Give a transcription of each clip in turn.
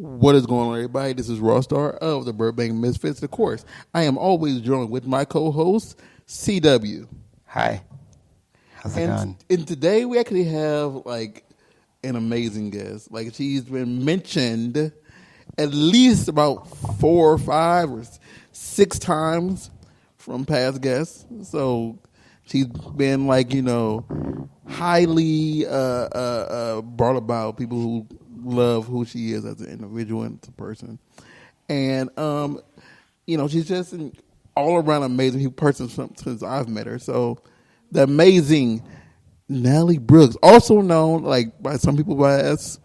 What is going on, everybody? This is Raw Star of the Burbank Misfits. Of course, I am always joined with my co-host, CW. Hi. How's it going? And today we actually have like an amazing guest. Like she's been mentioned at least about 4 or 5 or 6 times from past guests. So she's been like, highly brought about people who love who she is as an individual and as a person. And, she's just an all-around amazing person since I've met her. So the amazing Natalie Brooks, also known like by some people as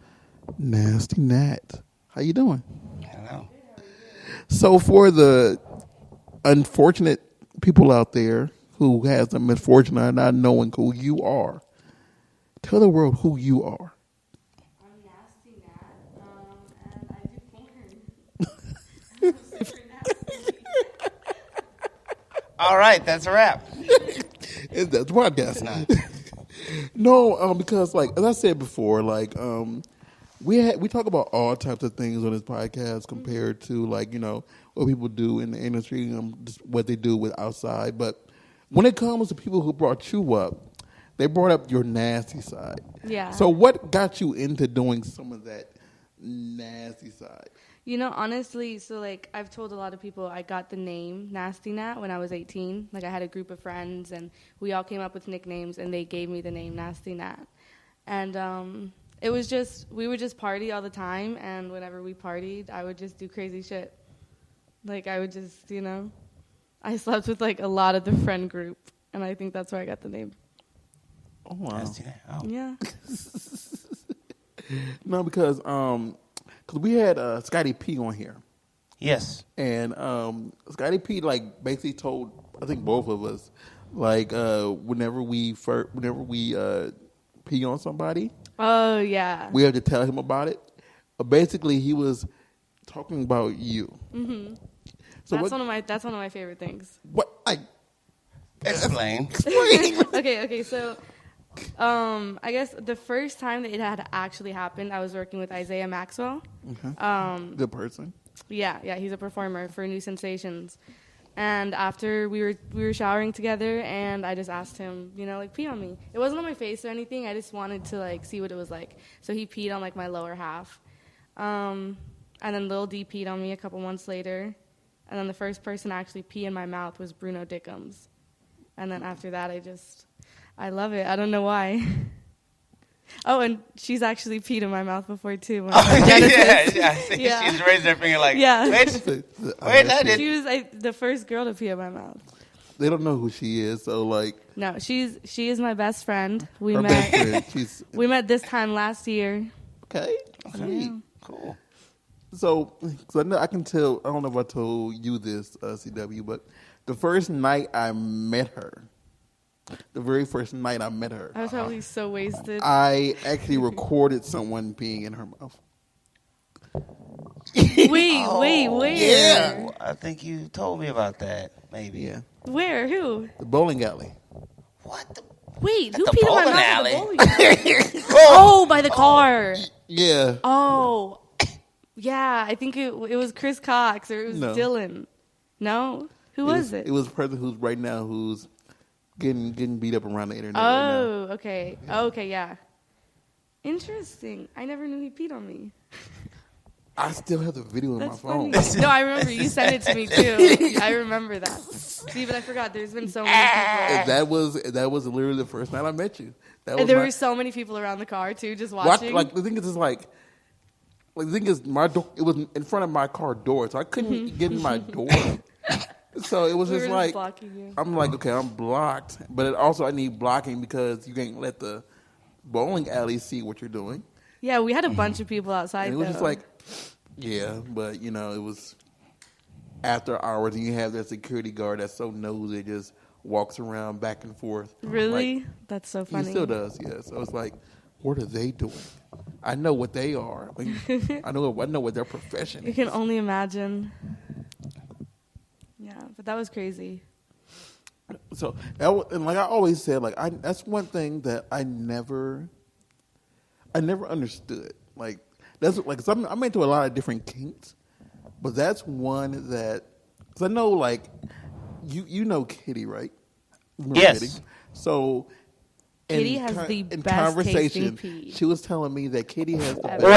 Nasty Nat. How you doing? Hello. So for the unfortunate people out there who has the misfortune of not knowing who you are, tell the world who you are. I'm Nasty Nat, and I do porn. I'm super nasty. All right, that's a wrap. That's podcast. No, because like as I said before, like we talk about all types of things on this podcast compared to like what people do in the industry, just what they do with outside. But when it comes to people who brought you up, they brought up your nasty side. Yeah. So what got you into doing some of that nasty side? Honestly, so like I've told a lot of people I got the name Nasty Nat when I was 18. Like I had a group of friends and we all came up with nicknames and they gave me the name Nasty Nat. And it was just, we would just party all the time, and whenever we partied, I would just do crazy shit. Like I would just, I slept with like a lot of the friend group, and I think that's where I got the name. Oh wow. Nasty Nat. Oh. Yeah. No, because we had Scotty P on here. Yes. And Scotty P like basically told I think both of us like whenever we pee on somebody, Oh yeah. we have to tell him about it. But basically, he was talking about you. Mm-hmm. So That's one of my favorite things. What like Explain. Okay. So, I guess the first time that it had actually happened, I was working with Isaiah Maxwell. Okay. Good person. Yeah, he's a performer for New Sensations. And after we were showering together, and I just asked him, like pee on me. It wasn't on my face or anything. I just wanted to like see what it was like. So he peed on like my lower half. And then Lil D peed on me a couple months later. And then the first person to actually pee in my mouth was Bruno Dickums. And then after that, I love it. I don't know why. Oh, and she's actually peed in my mouth before, too. Yeah. She's raising her finger like, Yeah. wait, I did. She was the first girl to pee in my mouth. They don't know who she is, so like. No, she is my best friend. We met this time last year. Okay. Yeah. Cool. So I can tell. I don't know if I told you this, CW, but the first night I met her. The very first night I met her. I was probably so wasted. I actually recorded someone peeing in her mouth. Wait. Yeah. Well, I think you told me about that, maybe. Yeah. Where? Who? The bowling alley. What the? Wait, At who the peed in my bowling mouth alley? at the bowling alley? Oh, by the car. Yeah. Oh. Yeah, I think it was Chris Cox or it was No. Dylan. No? Who was it? It was a person who's right now who's getting beat up around the internet right now. Oh, okay. Okay, yeah. Interesting. I never knew he peed on me. I still have the video on my That's phone. funny. No, I remember. You sent it to me, too. I remember that. See, but I forgot. There's been so many people. That was literally the first night I met you. That was And there were so many people around the car, too, just watching. Like the thing is, the thing is, my door. It was in front of my car door, so I couldn't get in my door. So it was We just were like blocking you. I'm like, okay, I'm blocked, but I need blocking because you can't let the bowling alley see what you're doing. Yeah, we had a bunch of people outside, And it was though. just like, yeah, but it was after hours, and you have that security guard that's so nosy, just walks around back and forth. Really? Like, That's so funny. he still does, yeah. So it's like, what are they doing? I know what they are. I know what their profession is. You can only imagine. Yeah, but that was crazy. So and like I always said, like that's one thing that I never understood. Like That's like, cause I'm into a lot of different kinks, but that's one that, cause I know like you know Kitty, right? You know Yes. Kitty? So Kitty has the in best conversation, tasting pee. she was telling me that Kitty has the ever.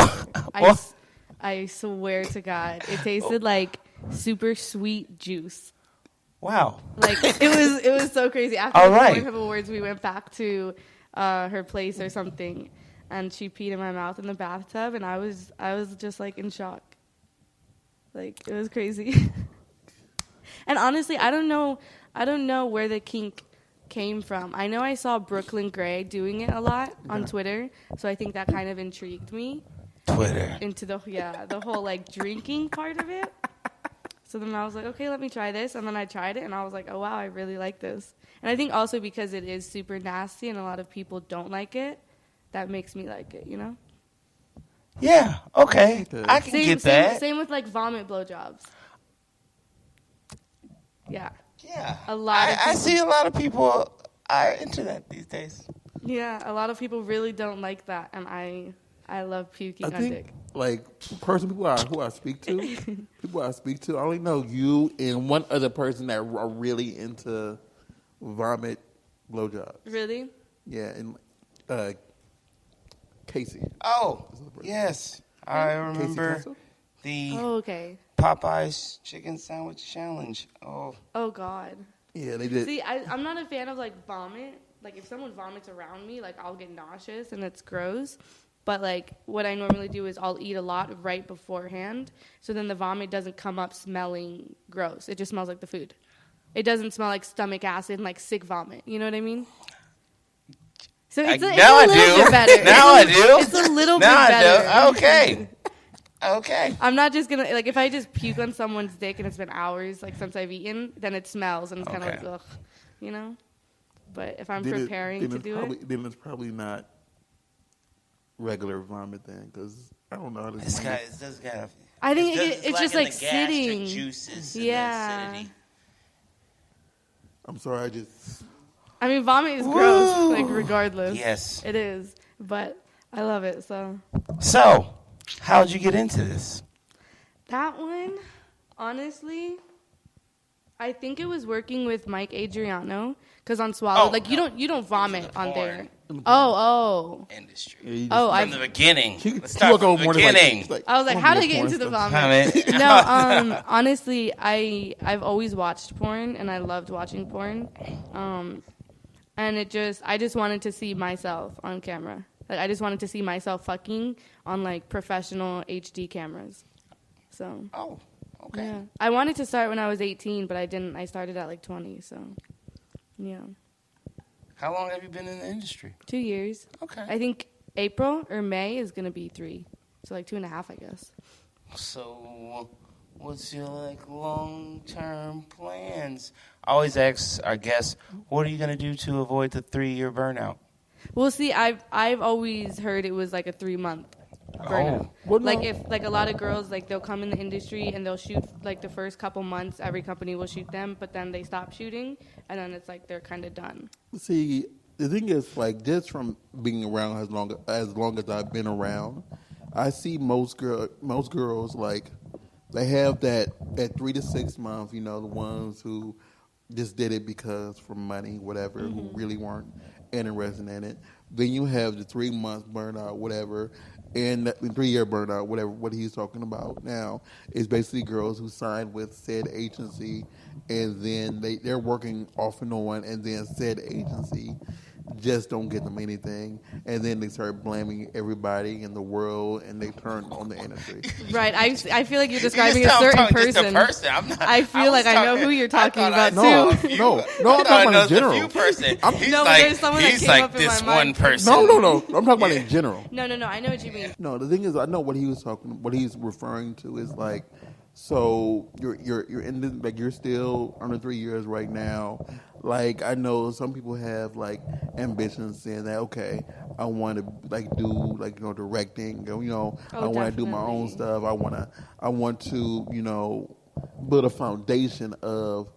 best. I swear to God, it tasted like super sweet juice. Wow. Like it was so crazy. After All the right. Point of Awards, we went back to her place or something, and she peed in my mouth in the bathtub, and I was just like in shock. Like it was crazy. And honestly, I don't know where the kink came from. I know I saw Brooklyn Gray doing it a lot on Twitter, so I think that kind of intrigued me. Twitter. Into the whole like drinking part of it. So then I was like, okay, let me try this. And then I tried it, and I was like, oh, wow, I really like this. And I think also because it is super nasty and a lot of people don't like it, that makes me like it, you know? Yeah, okay. I can get that. Same with, like, vomit blowjobs. Yeah. Yeah. A lot of I see a lot of people are into that these days. Yeah, a lot of people really don't like that, and I love puking on dick. Like, person who I speak to, I only know you and one other person that are really into vomit blowjobs. Really? Yeah, and Casey. Oh, yes. I remember the okay. Popeye's chicken sandwich challenge. Oh, God. Yeah, they did. See, I'm not a fan of, like, vomit. Like, if someone vomits around me, like, I'll get nauseous, and it's gross. But, like, what I normally do is I'll eat a lot right beforehand, so then the vomit doesn't come up smelling gross. It just smells like the food. It doesn't smell like stomach acid and, like, sick vomit. You know what I mean? So it's a little bit better. Now I do. It's a little bit better. I do. Okay. Okay. I'm not just going to, like, if I just puke on someone's dick and it's been hours, like, since I've eaten, then it smells and it's kind of like, ugh, you know? But if I'm preparing to do it. Then it's probably not regular vomit then, because I don't know how to. This guy got. I think it's just like sitting. Juices. Yeah. I'm sorry, I mean, vomit is gross, like regardless. Yes, it is. But I love it. So, how'd you get into this? That one, honestly, I think it was working with Mike Adriano, because on Swallow, you don't vomit on there. Industry. From the beginning. Let's start from the beginning. I was like, how did I get into the vomit? No, honestly, I've always watched porn, and I loved watching porn. And I just wanted to see myself on camera. Like, I just wanted to see myself fucking on, like, professional HD cameras. So. Oh, okay. Yeah. I wanted to start when I was 18, but I didn't. I started at, like, 20, so, yeah. How long have you been in the industry? 2 years. Okay. I think April or May is going to be 3. So, like, 2.5, I guess. So, what's your, like, long-term plans? I always ask our guests, what are you going to do to avoid the 3-year burnout? Well, see, I've always heard it was, like, a 3-month burnout. Oh. Well, no. Like, if, like, a lot of girls, like, they'll come in the industry and they'll shoot, like, the first couple months, every company will shoot them, but then they stop shooting, and then it's like they're kind of done. See, the thing is, like, just from being around as long as I've been around, I see most girls, like, they have that 3 to 6 months, you know, the ones who just did it because for money, whatever, who really weren't interested in it. Then you have the 3 months burnout, whatever, and the 3-year burnout, whatever. What he's talking about now is basically girls who signed with said agency, and then they're working off and on, and then said agency just don't get them anything, and then they start blaming everybody in the world, and they turn on the industry. Right. I feel like you're describing a certain person. I feel like I know who you're talking about too. No, I'm talking about in general. Few person. There's someone that came up in my mind. One person. No. I'm talking about in general. No. I know what you mean. No, the thing is, I know what he's referring to is like, so you're in this, like, you're still under 3 years right now. Like, I know some people have, like, ambitions saying that, okay, I want to, like, do, like, you know, directing, you know, I want to do my own stuff. I want to, you know, build a foundation of,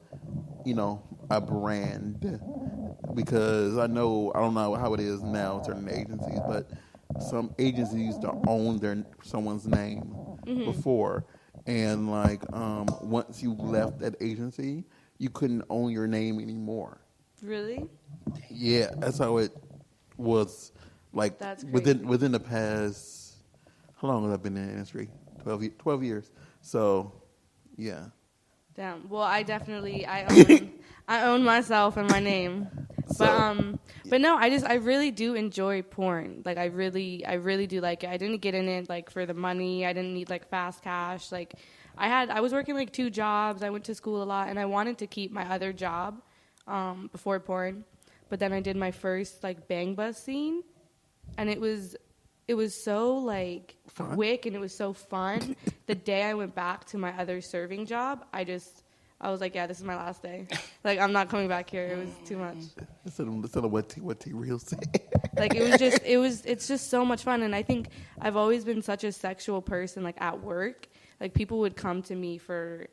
you know, a brand, because I don't know how it is now in certain agencies, but some agencies used to own someone's name before, and like once you left that agency, you couldn't own your name anymore. Really? Yeah, that's how it was. Like That's crazy. within the past, how long have I been in the industry? 12 years. So, yeah. Damn. Well, I own myself and my name. But no, I really do enjoy porn. Like I really do like it. I didn't get in it like for the money. I didn't need like fast cash. Like I was working like 2 jobs. I went to school a lot, and I wanted to keep my other job before porn. But then I did my first like bang bus scene, and it was so like Fun. quick, and it was so fun. The day I went back to my other serving job, I was like, yeah, this is my last day. Like I'm not coming back here. It was too much. Instead of what T Real said. Like it's just so much fun. And I think I've always been such a sexual person. Like at work, like people would come to me for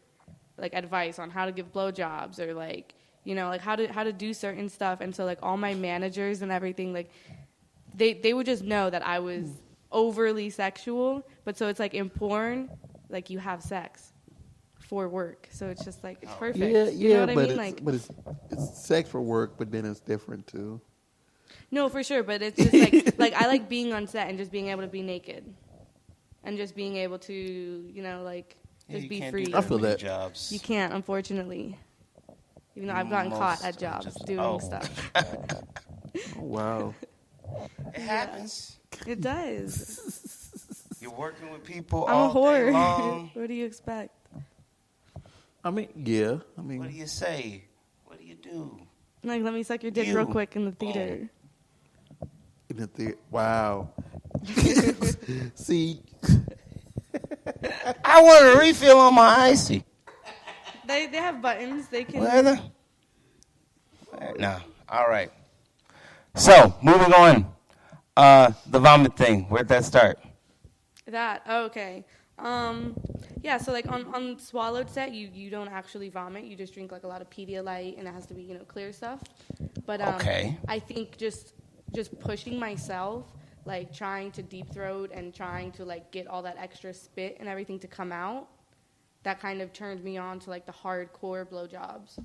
like advice on how to give blowjobs or like, you know, like how to do certain stuff. And so like all my managers and everything, like they would just know that I was overly sexual. But so it's like in porn, like you have sex for work. So it's just like, it's perfect. Yeah, you know what but I mean? but it's sex for work, but then it's different too. No, for sure, but it's just like I like being on set and just being able to be naked, and just being able to, you know, like just be free. I feel that. Jobs. You can't, unfortunately, even though I've gotten caught at jobs doing stuff. Oh, wow. It happens. It does. You're working with people I'm a all day whore. long. What do you expect? I mean, yeah. I mean, What do you say? What do you do? Like, let me suck your dick You. real quick in the theater. in the theater. Wow. See, I want a refill on my icy. They have buttons. They can. Where no. All right. So, moving on. The vomit thing. Where'd that start? Okay. Yeah, so like on Swallowed set, you don't actually vomit. You just drink like a lot of Pedialyte, and it has to be, you know, clear stuff. But Okay. I think just pushing myself, like trying to deep throat and trying to like get all that extra spit and everything to come out, that kind of turned me on to like the hardcore blowjobs.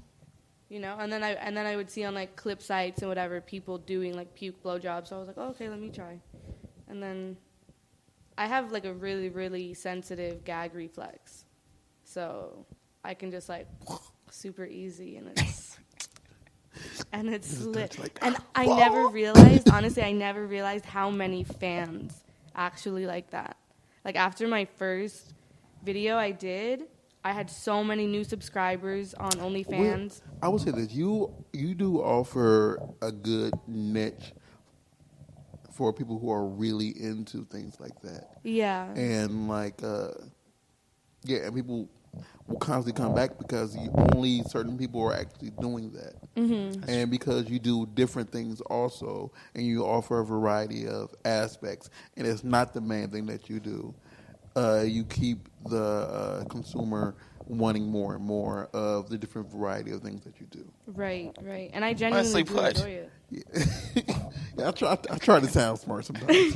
You know, and then I would see on like clip sites and whatever people doing like puke blowjobs. So I was like, oh, okay, let me try. And then I have like a really, really sensitive gag reflex, so I can just like super easy, and it's lit. like, and I never realized, honestly, how many fans actually like that. Like after my first video I did, I had so many new subscribers on OnlyFans. I would say that you do offer a good niche for people who are really into things like that. Yeah. And like, and people will constantly come back because only certain people are actually doing that. Mm-hmm. And because you do different things also, and you offer a variety of aspects, and it's not the main thing that you do, you keep the consumer wanting more and more of the different variety of things that you do. Right. And I genuinely do enjoy it. Yeah, I try to sound smart sometimes.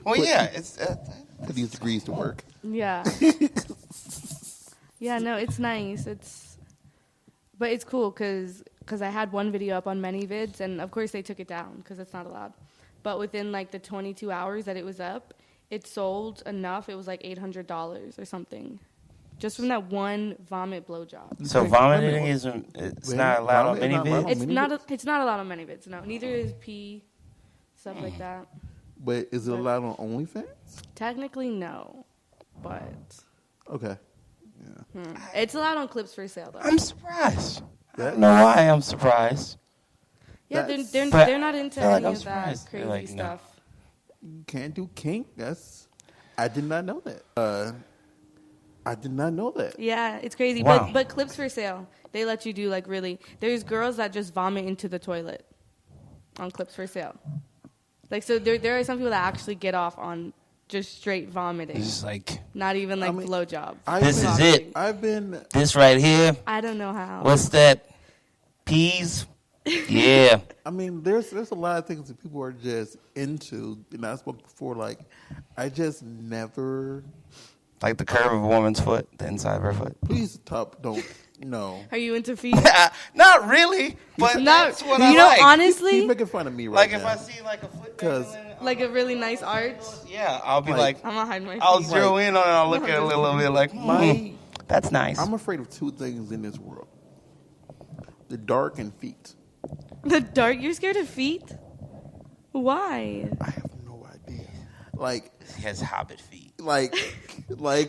Well, yeah, it's Put these degrees to work. Yeah. Yeah, no, it's nice. But it's cool because I had one video up on ManyVids, and of course they took it down because it's not allowed. But within like the 22 hours that it was up, it sold enough. It was like $800 or something, just from that one vomit blowjob. so vomiting it's not allowed on many vids. It's not allowed on ManyVids. No, neither is pee, stuff like that. But is it allowed on OnlyFans? Technically, no, but Okay. Yeah. it's allowed on Clips for Sale though. I'm surprised. I don't know why I'm surprised. Yeah, That's- they're not into I feel like any I'm of that surprised. crazy Like, no. stuff. You can't do kink. I did not know that. I did not know that. Yeah, it's crazy. Wow. But Clips for Sale, they let you do like really. There's girls that just vomit into the toilet on Clips for Sale. Like so, there are some people that actually get off on just straight vomiting, It's just like not even like blowjob. This is it. I've been. this right here. I don't know how. What's that? Peas? Yeah. I mean, there's a lot of things that people are just into. And I spoke before, like, I just never. Like the curve of a woman's foot, the inside of her foot. Please don't. No. Are you into feet? Not really, but that's what I you know, like. honestly, He's making fun of me Like right now. if I see like a foot 'Cause- dangling like a really nice arch. yeah, I'll be like, I'm gonna hide my feet. I'll zero in on it. I'll look at it a little bit like, that's nice. I'm afraid of two things in this world: the dark and feet. The dark. You're scared of feet? Why? I have no idea. Like, He has hobbit feet. like,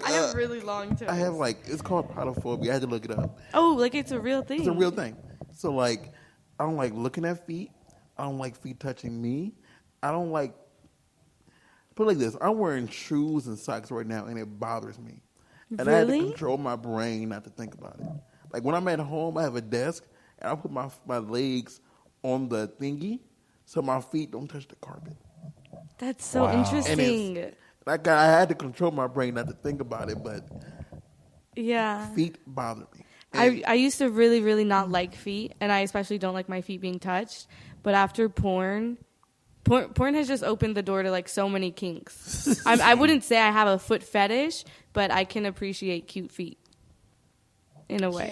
I have really long toes. I have like it's called podophobia. I had to look it up. Oh, like it's a real thing. It's a real thing. So like, I don't like looking at feet. I don't like feet touching me. I don't like. Put it like this: I'm wearing shoes and socks right now, and it bothers me. And I had to Really? control my brain not to think about it. Like when I'm at home, I have a desk, and I put my legs on the thingy, so my feet don't touch the carpet. That's so Wow. interesting. Like I had to control my brain not to think about it, but Yeah. feet bother me. And I used to really, really not like feet, and I especially don't like my feet being touched. But after porn has just opened the door to like so many kinks. I wouldn't say I have a foot fetish, but I can appreciate cute feet in a way.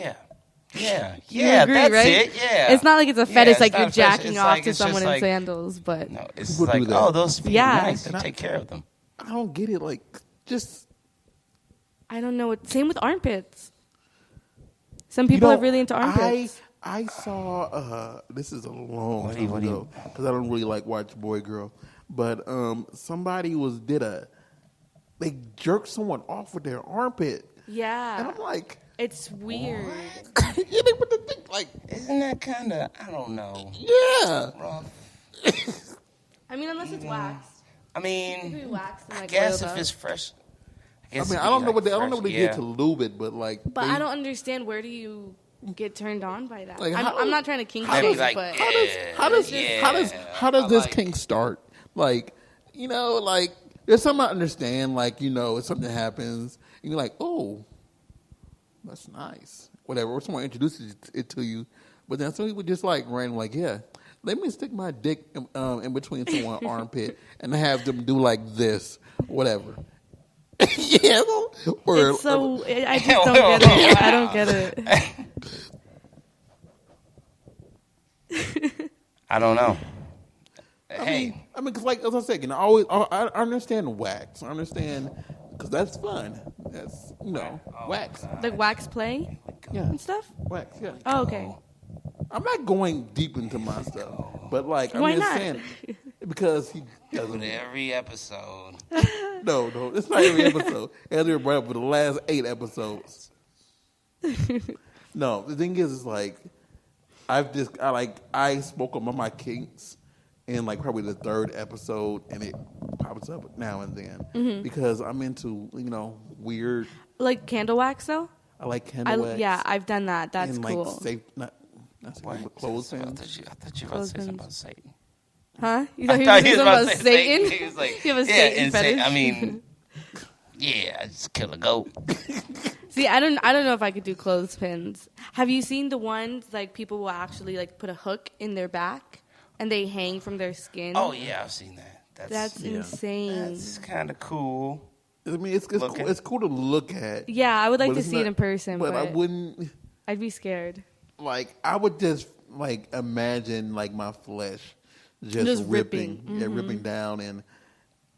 Yeah. You Yeah, agree, that's right? it. Yeah. It's not like it's a Yeah, fetish, it's like not you're a fetish. jacking It's off like- to it's just someone in like- sandals, but No, it's People do like, that. oh, those feet Yeah. are nice. And I- Take care of them. I don't get it. Like just I don't know. Same with armpits. Some people are really into armpits. I saw this is a long What do you- time ago because I don't really like watch boy girl, but somebody they jerked someone off with their armpit, Yeah. and I'm like, It's weird. yeah, they put the thing like, Isn't that kind of, I don't know, yeah, rough? I mean, unless it's waxed. I It could mean, be waxed and I like guess oiled if up. it's fresh. I mean, I don't know what they did to lube it, but like, But I don't understand, where do you get turned on by that? Like, how- I'm not trying to kink Maybe shame, like, but how does I this like kink start? Like, like there's something I understand. Like, if something happens, and you're like, oh, that's nice, whatever. Or someone introduces it to you, but then some people just like random, like, yeah, let me stick my dick in between someone's armpit and have them do like this, whatever. Yeah, or it's so I just don't get it. I don't get it. I don't know. I mean, cause like as I said, I understand wax. I understand because that's fun. That's wax. Like wax play Yeah, and stuff. wax. Yeah. Oh, okay. I'm not going deep into my stuff, but like Why I'm just not? saying because he doesn't. Every episode. No, it's not every episode. It hasn't been brought up for the last 8 episodes. No, the thing is like I spoke about my kinks in like probably the 3rd episode, and it pops up now and then because I'm into weird. Like candle wax, though. I like candle wax. Yeah, I've done that. That's and cool. like safe, not safe, but clothespins. I thought you were about to say something about Satan. Huh? You I thought thought he was about talking to about say Satan? He was like, You have a yeah, Satan and fetish? I mean, yeah, I just kill a goat. See, I don't know if I could do clothespins. Have you seen the ones like people will actually like put a hook in their back and they hang from their skin? Oh yeah, I've seen that. That's insane. That's kind of cool. I mean, it's cool to look at. Yeah, I would like but to it's see it not- in person, but but I wouldn't. I'd be scared. Like I would just like imagine like my flesh just ripping, ripping down, and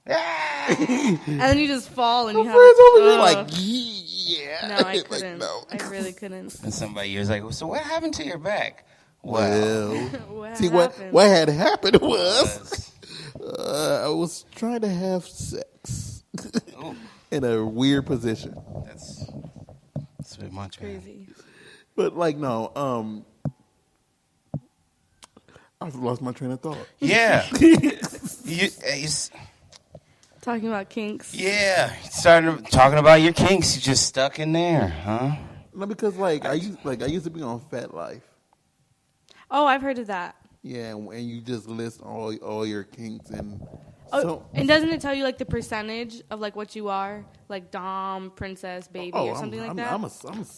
And then you just fall and my you friends over there have like, yeah. No, I Like, couldn't. no. I really couldn't. And somebody was like, so what happened to your back? Well, What see happened? what had happened was I was trying to have sex Ooh, in a weird position, that's a bit much, man. Crazy. but like no, I've lost my train of thought. Yeah. Talking about kinks. Yeah. Starting talking about your kinks. You just stuck in there, huh? No, because like I used to be on Fat Life. Oh, I've heard of that. Yeah, and you just list all your kinks, and Oh, So, and doesn't it tell you like the percentage of like what you are, like dom, princess, baby, or something like that?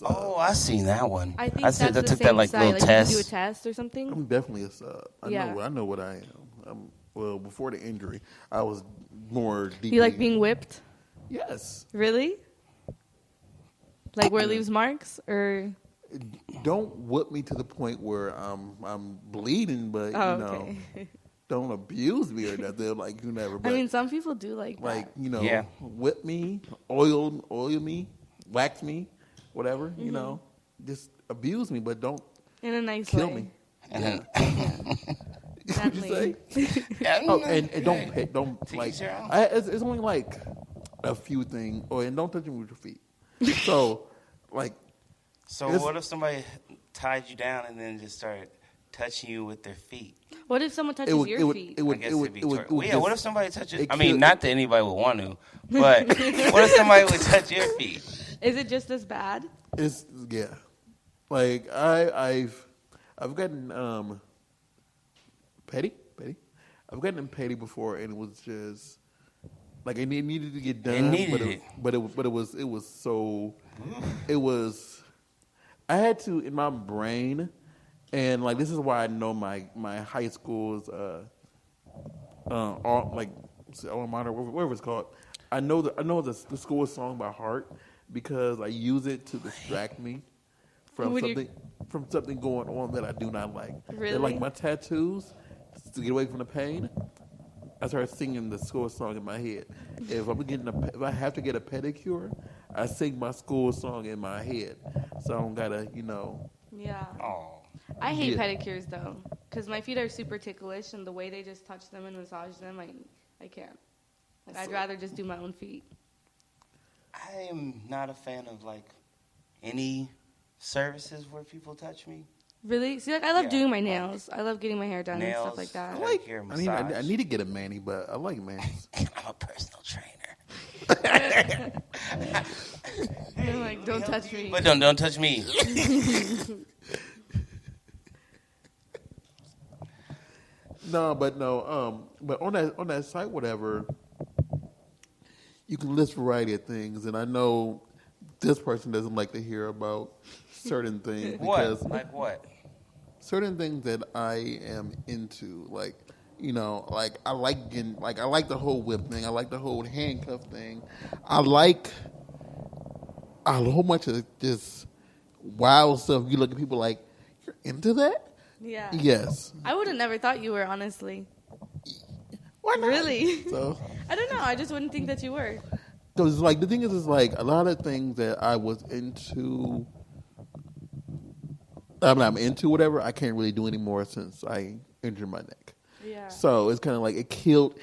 Oh, I seen that one. I think I said that's I the took same that like site. little Like you can do a test. test or something. I'm definitely a sub. Yeah. I know what I am. Well, before the injury, I was more deeply. You like being whipped? Yes. Really? Like where it leaves marks, or? Don't whip me to the point where I'm bleeding, but Oh, you know, okay. don't abuse me or nothing. Like you never. But, I mean, some people do like like that. you know, Yeah. whip me, oil me, wax me, whatever. Mm-hmm. You know, just abuse me, but don't In a nice kill way. me. And then, What'd you say? Oh, and don't like. each your own. It's only like a few things. Oh, and don't touch me with your feet. So, like, so It's- what if somebody tied you down and then just started touching you with their feet? What if someone touches your feet? I guess it'd be would well, yeah, what if just- somebody touches? it I mean, could- not that anybody would want to, but what if somebody would touch your feet? Is it just as bad? It's yeah. Like I've gotten petty. I've gotten petty before, and it was just like it needed to get done. needed but it was so it was. I had to in my brain, and like this is why I know my high school's all like alma mater, whatever it's called. I know the school song by heart because I use it to distract me from Would you- something going on that I do not like. Really? They're like my tattoos to get away from the pain. I started singing the school song in my head. If if I have to get a pedicure, I sing my school song in my head, so I don't gotta Yeah. Oh, I hate Yeah. pedicures though, because my feet are super ticklish, and the way they just touch them and massage them, I can't. Like I'd rather just do my own feet. I am not a fan of like any services where people touch me. Really? See, like I love Yeah. doing my nails. I love getting my hair done and Nails. stuff like that. I like hair I massage. need to get a mani, but I like manis. I'm a personal trainer. You're like, don't touch me. But don't touch me. No, but on that site, whatever, you can list a variety of things, and I know this person doesn't like to hear about certain things because What? Like what? certain things that I am into, like like I like the whole whip thing, I like the whole handcuff thing, I like a whole bunch of just wild stuff. You look at people like, you're into that? Yeah. Yes. I would have never thought you were, honestly. Why not? Really? So. I don't know. I just wouldn't think that you were. Because like the thing is like a lot of things that I was into, I'm into whatever. I can't really do anymore since I injured my neck. Yeah. So it's kind of like it killed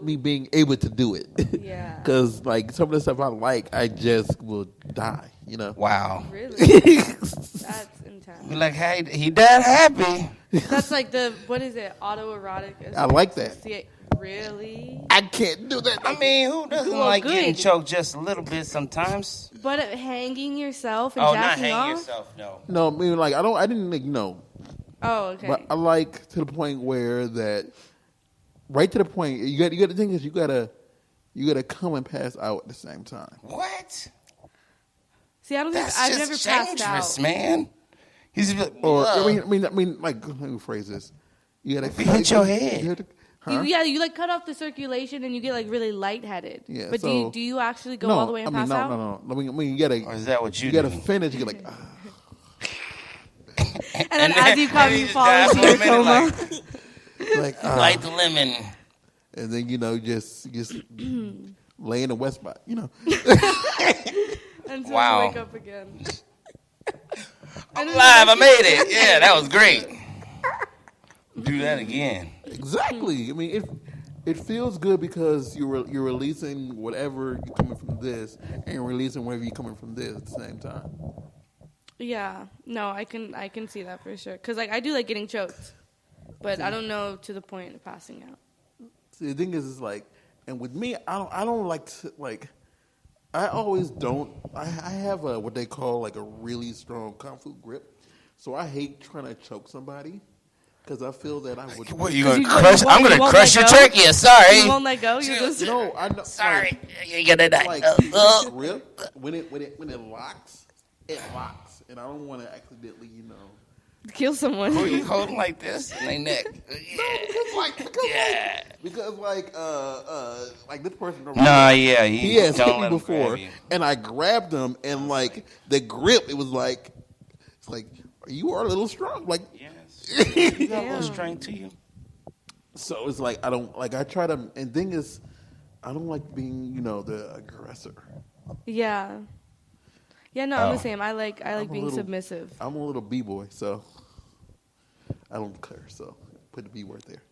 me being able to do it. Yeah. Because like some of the stuff I like, I just will die. Wow. Really? That's intense. Be like, hey, he died happy. That's like what is it? Autoerotic. I like that. Really? I can't do that. I mean, who doesn't Well, like good. getting choked just a little bit sometimes? But hanging yourself and Oh, not jacking hang off? yourself, no. No, I mean like I didn't like Oh, okay. But I like to the point where right to the point. You got the thing is you gotta come and pass out at the same time. What? See, I don't think That's I've just never passed dangerous, out. man. He's like, Or "Ugh." I mean, like let me phrase this. You gotta Hit your head. You have to, huh? You like cut off the circulation and you get like really lightheaded. Yeah, But so- do you actually go all the way and pass out? No. I mean, you gotta. Or is that what you gotta do? finish. You get like. And then as you come, and you just fall die into for a your minute, coma. like Light the lemon. and then just lay in the wet spot. Until Wow. you wake up again. I'm live. I made it. Yeah, that was great. Do that again. Exactly. I mean, it feels good because you're releasing whatever you're coming from this, and you're releasing whatever you're coming from this at the same time. Yeah. No, I can see that for sure. Because like I do like getting choked, but I don't know to the point of passing out. See, the thing is like, and with me, I don't like to like. I always don't. I have what they call like a really strong kung fu grip, so I hate trying to choke somebody. Because I feel that I would. What, you gonna crush? I'm gonna crush your turkey. Sorry. You won't let go. You just. No, I know. Sorry. You're gonna die. Like grip when it locks, and I don't want to accidentally, Kill someone. Who you holding like this in their neck? Because this person. Nah, yeah, he has hit don't me let him before, grab you. and I grabbed him, and the grip, it was it's like you are a little strong, like. Yes. You got a little strength to you. So it's like I don't like. I try to, and thing is, I don't like being, the aggressor. Yeah. Yeah, no, I'm the same. I like being submissive. I'm a little b-boy, so I don't care. So put the b word there.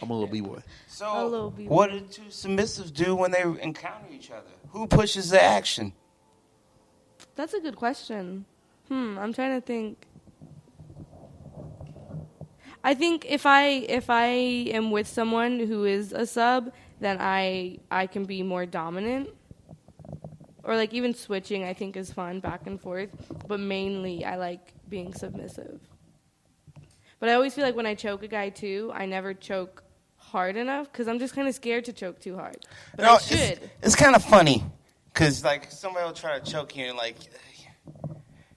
I'm a little b-boy. So what do two submissives do when they encounter each other? Who pushes the action? That's a good question. I'm trying to think. I think if I am with someone who is a sub, then I can be more dominant. Or even switching, I think, is fun, back and forth. But mainly, I like being submissive. But I always feel like when I choke a guy, too, I never choke hard enough because I'm just kind of scared to choke too hard. But I should. It's kind of funny because, somebody will try to choke you and,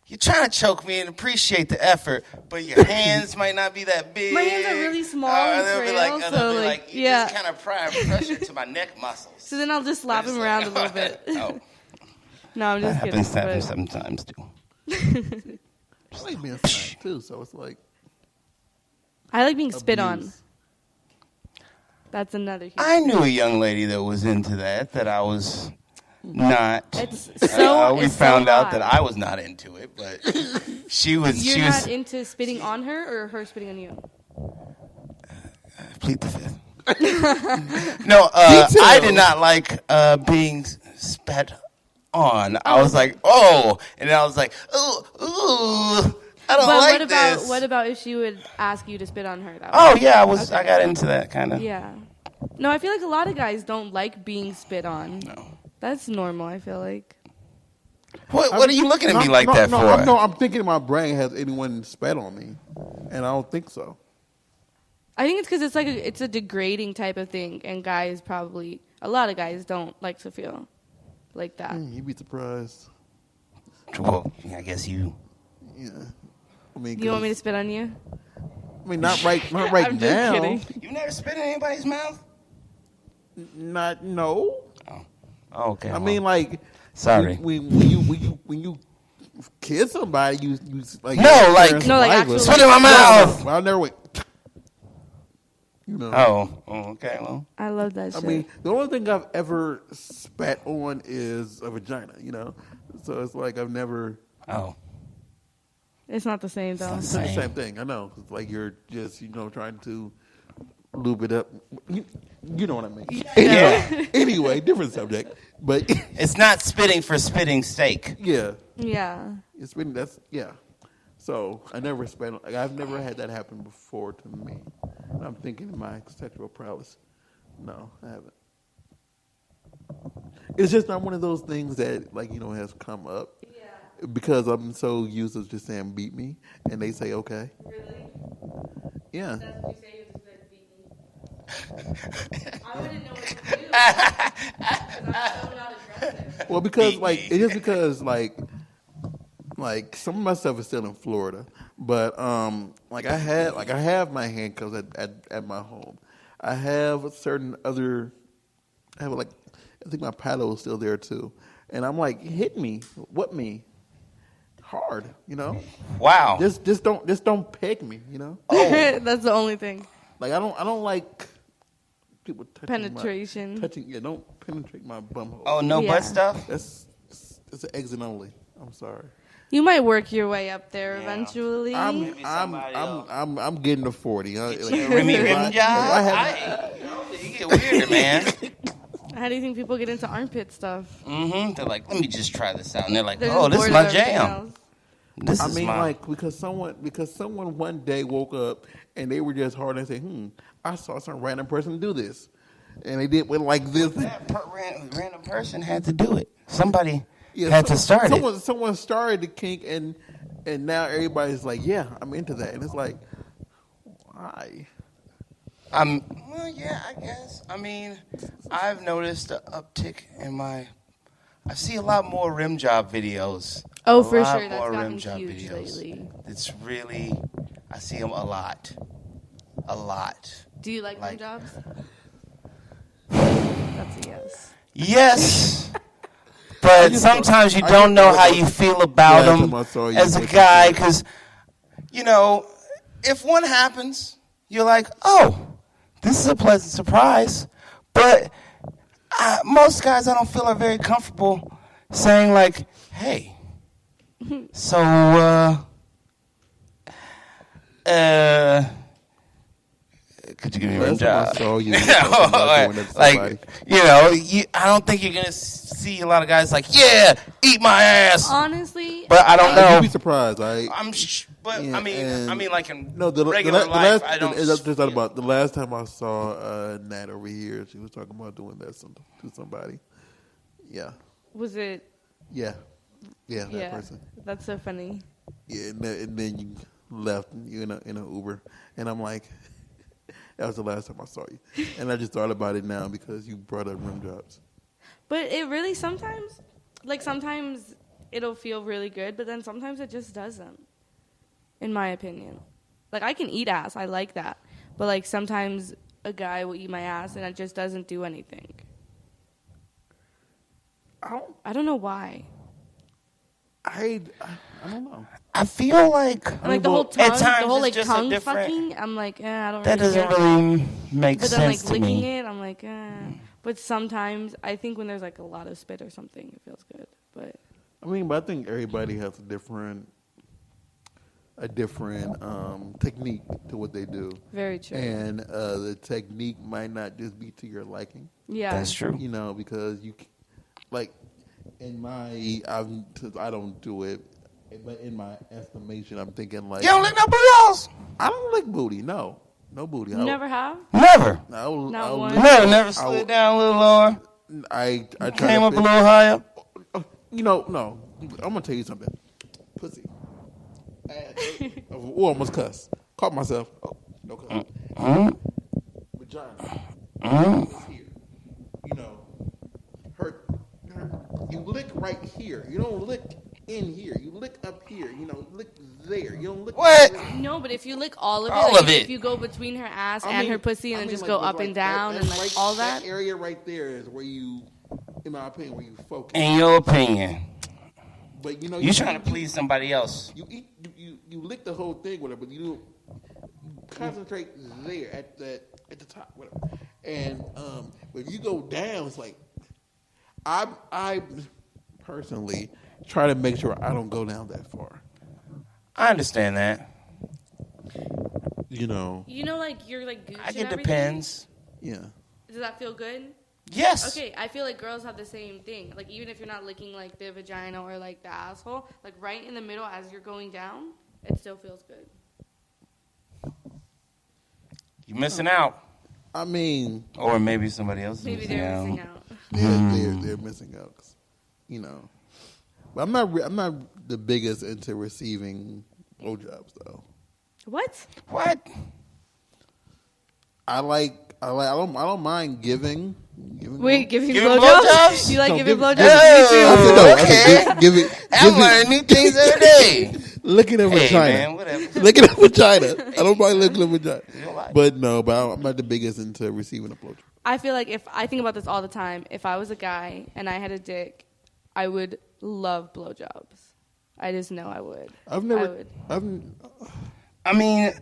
you're trying to choke me and appreciate the effort, but your hands might not be that big. My hands are really small and frail, you just kind of apply pressure to my neck muscles. So then I'll just slap him around a little bit. Oh. No, I'm just kidding. That happens sometimes, too. I like being smacked, too, so it's like... I like being spit on. That's another huge I knew a young lady that was into that I was not. We found out that I was not into it, but she was. You're not into spitting on her or her spitting on you? Plead the fifth. No, I did not like being spat on. I was like, oh, and then I was like, ooh. I don't like this. What about if she would ask you to spit on her? Yeah, I got into that kind of. Yeah. No, I feel like a lot of guys don't like being spit on. No. That's normal, I feel like. What are you looking at me like that for? I'm thinking in my brain, has anyone spat on me? And I don't think so. I think it's because it's a degrading type of thing, and guys probably, a lot of guys don't like to feel like that. You'd be surprised. Well, I guess you. Yeah. You want me to spit on you? I mean, not right I'm now. just kidding. You never spit in anybody's mouth? No. Oh, okay. I mean, sorry. When you kiss somebody, you like actually spit in my mouth. I never went. Oh, okay. Well, I love that shit. I mean, the only thing I've ever spat on is a vagina. So it's like I've never. Oh. It's not the same, though. It's the same thing. I know. It's like you're just, trying to lube it up. You know what I mean. Yeah. Anyway, different subject. But it's not spitting for spitting's sake. Yeah. Yeah. It's been, So I never spent, I've never had that happen before to me. And I'm thinking my sexual prowess. No, I haven't. It's just not one of those things that, has come up. Because I'm so used to just saying beat me, and they say okay. Really? Yeah. That's what you say, you just beat me. I wouldn't know what to do. Because I'm so not aggressive. Well, because some of my stuff is still in Florida, but I have my handcuffs at my home. I have certain other. I think my paddle is still there too, and I'm like, hit me, what me. Hard, Wow. Just don't peg me, Oh. That's the only thing. I don't like people touching penetration. Don't penetrate my bum hole. Oh, no butt stuff. That's an exit only. I'm sorry. You might work your way up there eventually. I'm getting to 40. Remy Rim job. You get weirder, man. How do you think people get into armpit stuff? Mm-hmm. They're like, let me just try this out, and they're like, oh, this is my jam. Because someone one day woke up and they were just hard and said, I saw some random person do this, and they did went like this. That random person had to do it. Somebody had to start it. Someone started the kink, and now everybody's like, yeah, I'm into that, and it's like, Why? Well, yeah, I guess. I mean, I've noticed an uptick in my. I see a lot more rim job videos. Oh, for sure, that's gotten huge lately. It's really, I see them a lot. A lot. Do you like rim jobs? That's a yes. Yes. But sometimes you don't know how you feel about them as a guy, because, you know, if one happens, you're like, oh, this is a pleasant surprise. But most guys I don't feel are very comfortable saying, like, hey, so, could you give me a rim job? Like, you know, I don't think you're going to see a lot of guys like, yeah, eat my ass. Honestly. But I don't know. You'd be surprised, right? I mean, like in regular life, I don't. Just thought about the last time I saw Nat over here. She was talking about doing that to somebody. Yeah. Was it? Yeah, that person. That's so funny. Yeah, and then you left. You in an Uber, and I'm like, that was the last time I saw you. And I just thought about it now because you brought up rim jobs. But it really sometimes it'll feel really good, but then sometimes it just doesn't. In my opinion, like I can eat ass, I like that, but like sometimes a guy will eat my ass and it just doesn't do anything. I don't know why. I don't know. I feel like the whole tongue, at times the whole like just tongue fucking. I'm like, I don't. That really doesn't really make sense. But then, like licking me. it, I'm like, But sometimes I think when there's like a lot of spit or something, it feels good. But I think everybody has a different technique to what they do. Very true. And the technique might not just be to your liking. Yeah, that's true. You know, because you like in my I don't do it, but in my estimation, I'm thinking like you don't lick no booty holes. I don't lick booty. No booty. You never have? Never. Not one. Never slid down a little lower. I came up a little higher. You know, no. I'm gonna tell you something. Pussy. Almost cuss. Caught myself. Oh, no cuss. Vagina. Here. You know, hurt. You lick right here. You don't lick in here. You lick up here. You know, lick there. You don't lick. What? No, but if you lick all of it, all like of it. If you go between her ass and her pussy and then just go up and down and like all that. That area right there is where you, in my opinion, where you focus. In your opinion. But you know, you're trying to please somebody else. You lick the whole thing, whatever, but you concentrate there at the top, whatever. And if you go down, it's like I personally try to make sure I don't go down that far. I understand that. You know, like you're like Gucci. I get depends. Yeah. Does that feel good? Yes. Okay, I feel like girls have the same thing. Like, even if you're not licking, like, the vagina or, like, the asshole, like, right in the middle as you're going down, it still feels good. You're missing out. I mean... Or maybe somebody else is missing out. Maybe they're missing out. They're missing out. You know. But I'm not the biggest into receiving blowjobs, though. What? I don't mind giving. Wait, giving blowjobs? You like giving blowjobs? Okay. I'm learning new things every day. Looking at vagina. Man, whatever. Looking at vagina. I don't mind looking at vagina. But I'm not the biggest into receiving a blowjob. I feel like if I think about this all the time, if I was a guy and I had a dick, I would love blowjobs. I just know I would. I mean,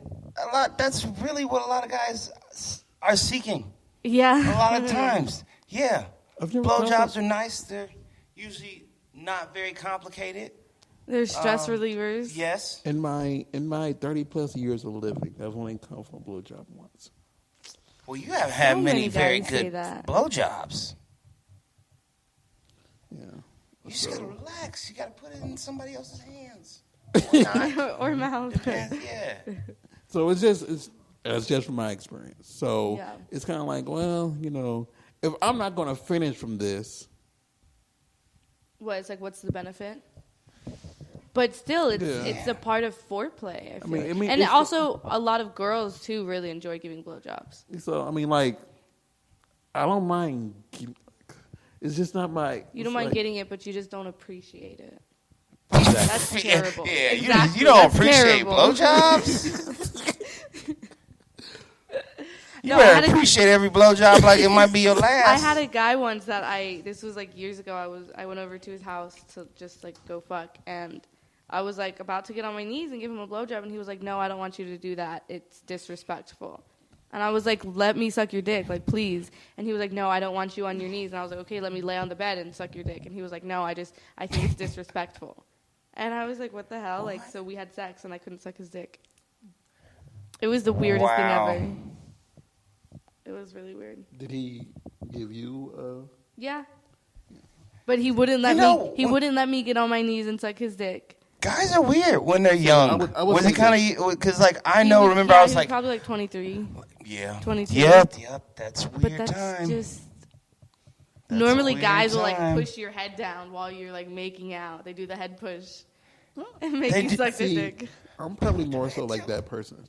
that's really what a lot of guys are seeking. Yeah. A lot of times. Yeah. Blowjobs are nice. They're usually not very complicated. They're stress relievers. Yes. In my 30+ years of living, I've only come from a blowjob once. Well, you have had many very good blowjobs. Yeah. You just gotta relax. You gotta put it in somebody else's hands. Or mouth. Depends. Yeah. So it's just from my experience. So it's kind of like, well, you know, if I'm not going to finish from this. What? It's like, what's the benefit? But still, it's a part of foreplay. I feel mean, and also a lot of girls too really enjoy giving blowjobs. So I mean, like, I don't mind. It's just not my. You don't mind getting it, but you just don't appreciate it. Exactly. That's terrible. Yeah, exactly. you don't That's appreciate terrible. blowjobs. You better appreciate every blowjob like it might be your last. I had a guy once that this was like years ago. I went over to his house to just like go fuck, and I was like about to get on my knees and give him a blowjob, and he was like, "No, I don't want you to do that. It's disrespectful." And I was like, "Let me suck your dick, like please." And he was like, "No, I don't want you on your knees." And I was like, "Okay, let me lay on the bed and suck your dick." And he was like, "No, I think it's disrespectful." And I was like, "What the hell?" Like, so we had sex, and I couldn't suck his dick. It was the weirdest thing ever. It was really weird. Did he give you? Yeah, but he wouldn't let me. He wouldn't let me get on my knees and suck his dick. Guys are weird when they're young. Was it kind of because like I was like probably like 23. Yeah. 22. Yep. That's a weird but that's time. Just normally guys will like push your head down while you're like making out. They do the head push and make you suck their dick. I'm probably more so like that person.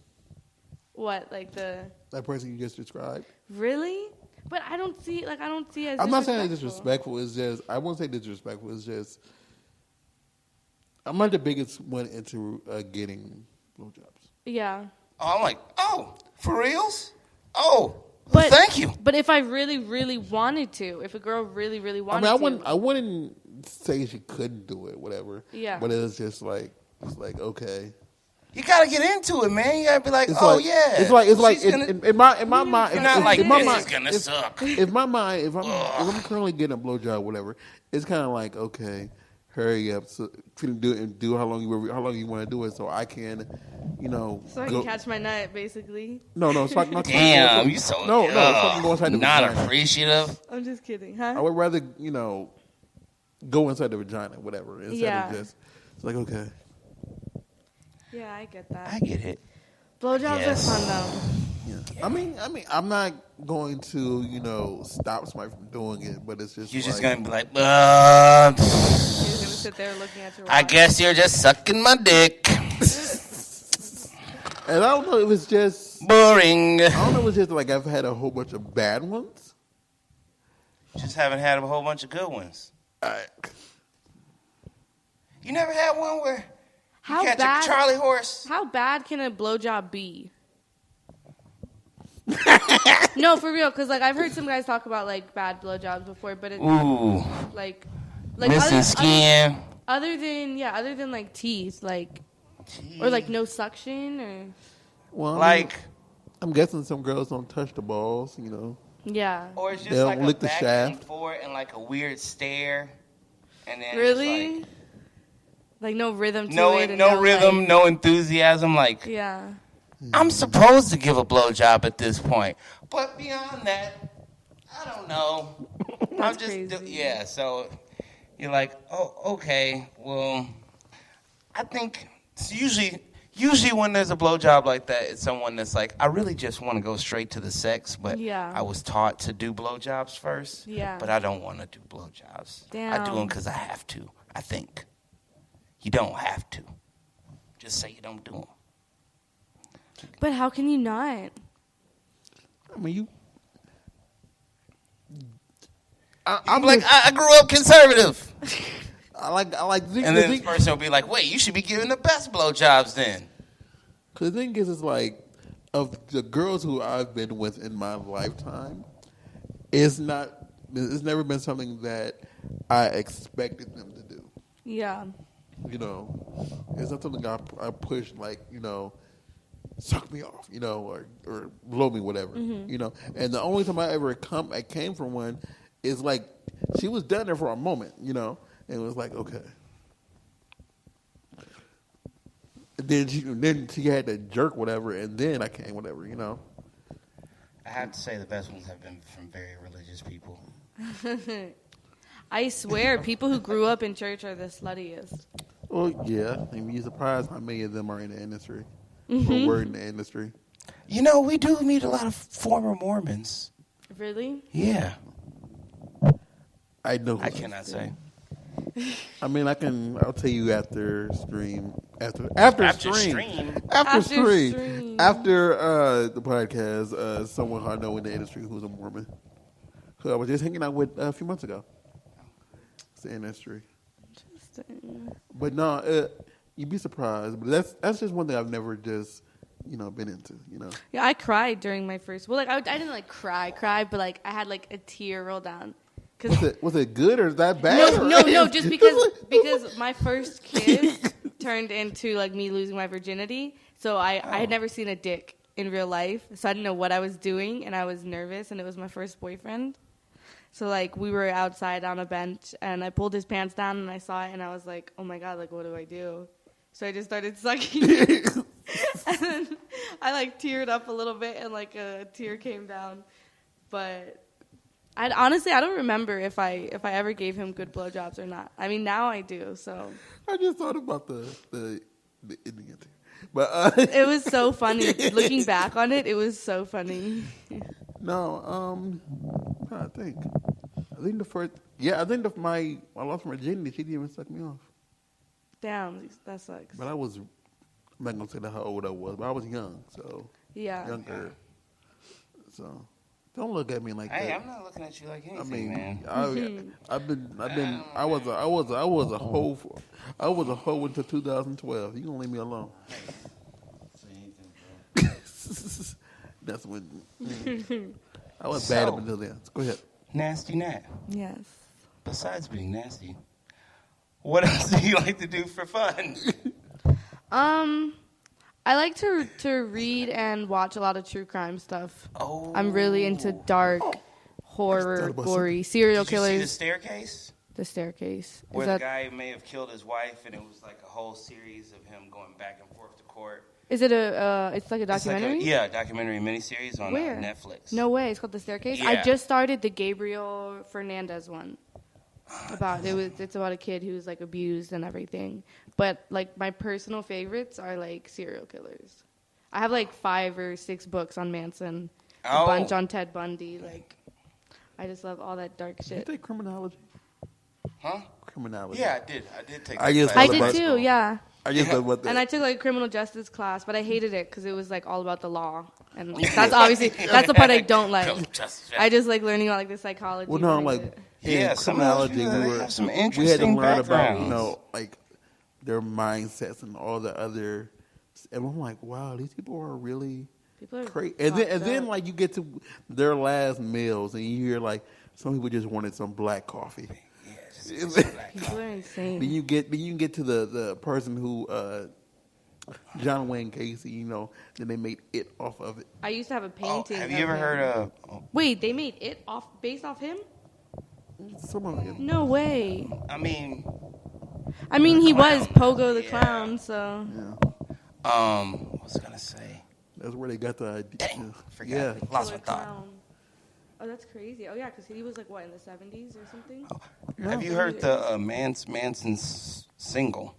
What, like that person you just described? Really? But I don't see it as I'm not saying it's disrespectful. It's just I won't say disrespectful. It's just I'm not the biggest one into getting blowjobs. Yeah. Oh, I'm like, for reals? But, thank you. But if I really, really wanted to, if a girl really, really wanted to. I wouldn't say she couldn't do it, whatever. Yeah. But it's just like, okay. You gotta get into it, man. You gotta be like, yeah. It's like in my mind. You're not like, this is gonna suck. If I'm currently getting a blowjob, whatever, it's kind of like, okay, hurry up, so do how long you want to do it, so I can, so I can catch my nut, basically. No, it's like not. Damn, you so no, it's not go inside the not vagina. Appreciative. I'm just kidding, huh? I would rather go inside the vagina, whatever, instead of just. It's like okay. Yeah, I get that. I get it. Blowjobs are fun though. Yeah. I mean, I'm not going to, stop somebody from doing it, but it's just you're just like, gonna be like, You're gonna sit there looking at your watch. I guess you're just sucking my dick. And I don't know if it's just boring. I don't know if it's just like I've had a whole bunch of bad ones. Just haven't had a whole bunch of good ones. You never had one where you catch a Charlie horse? How bad can a blowjob be? No, for real, because like I've heard some guys talk about like bad blowjobs before, but it's like missing skin. Other than like teeth, like or like no suction or. Well, like I'm guessing some girls don't touch the balls, Yeah. Or it's just they'll like lick a the back shaft. and forth and like a weird stare, and then really. Like no rhythm to it. No rhythm, no enthusiasm. Like, yeah. I'm supposed to give a blowjob at this point. But beyond that, I don't know. I'm just, crazy. So you're like, oh, okay. Well, I think it's usually when there's a blowjob like that, it's someone that's like, I really just want to go straight to the sex, but I was taught to do blowjobs first. Yeah. But I don't want to do blowjobs. Damn. I do them because I have to, I think. You don't have to. Just say you don't do them. But how can you not? I mean, I grew up conservative. I like. And then this person will be like, "Wait, you should be giving the best blowjobs then." Because the thing is like, of the girls who I've been with in my lifetime, it's never been something that I expected them to do. Yeah. It's not something I push like, suck me off, or blow me, whatever, And the only time I came from one is like she was done there for a moment, and it was like okay. Then she had to jerk whatever, and then I came whatever, I have to say the best ones have been from very religious people. I swear, people who grew up in church are the sluttiest. Well, yeah. I mean, you're surprised how many of them are in the industry. Or were in the industry. We do meet a lot of former Mormons. Really? Yeah. I know. I cannot say. I mean, I'll tell you after stream. After the podcast, someone I know in the industry who's a Mormon, who I was just hanging out with a few months ago. It's the industry. Interesting. But no, you'd be surprised. But that's just one thing I've never just been into. Yeah, I cried during my first. Well, like I didn't like cry, but like I had like a tear roll down. Was it good or is that bad? No. Just because my first kiss turned into like me losing my virginity. So I had never seen a dick in real life, so I didn't know what I was doing, and I was nervous, and it was my first boyfriend. So like we were outside on a bench, and I pulled his pants down, and I saw it, and I was like, oh my god, like what do I do? So I just started sucking it. And then I like teared up a little bit, and like a tear came down, but. Honestly, I don't remember if I ever gave him good blowjobs or not. I mean, now I do. So I just thought about the ending, but it was so funny. Looking back on it, it was so funny. No, I think the first. Yeah, I think I lost my virginity. She didn't even suck me off. Damn, that sucks. But I'm not gonna say how old I was, but I was young, so younger. So. Don't look at me like that. Hey, I'm not looking at you like anything, man. I was a hoe until 2012. You gonna leave me alone? That's when I was bad up until then. Go ahead. Nasty Nat. Yes. Besides being nasty, what else do you like to do for fun? I like to read and watch a lot of true crime stuff. Oh. I'm really into dark, horror, gory, serial killers. Did you see The Staircase? The Staircase. Where the guy may have killed his wife, and it was like a whole series of him going back and forth to court. Is it it's like a documentary? It's like a documentary miniseries on Netflix. No way. It's called The Staircase? Yeah. I just started the Gabriel Fernandez one. It's about a kid who's like abused and everything. But like my personal favorites are like serial killers. I have like 5 or 6 books on Manson, a bunch on Ted Bundy. Like I just love all that dark shit. Did you take criminology? Huh? Criminology. Yeah, I did. I did take. I did too. Yeah. I just love what that. And I took like a criminal justice class, but I hated it because it was like all about the law, and that's obviously that's the part I don't like. I just like learning about like the psychology. Well, no, like in criminology, we had to learn about like their mindsets and all the other. And I'm like, wow, these people are really crazy. And then like you get to their last meals, and you hear like some people just wanted some black coffee. People are insane. Then you get to the person who John Wayne Casey, then they made it off of it. I used to have a painting. Have you ever heard of? Wait, they made it based off him? Some of it. No way. I mean, he was Pogo the Clown, so. Yeah. What was I gonna say? That's where they got the idea. Dang, forgot. Yeah. Lost my thought. Oh, that's crazy. Oh, yeah, because he was like, what, in the 70s or something? Oh. Have you heard the Manson's single?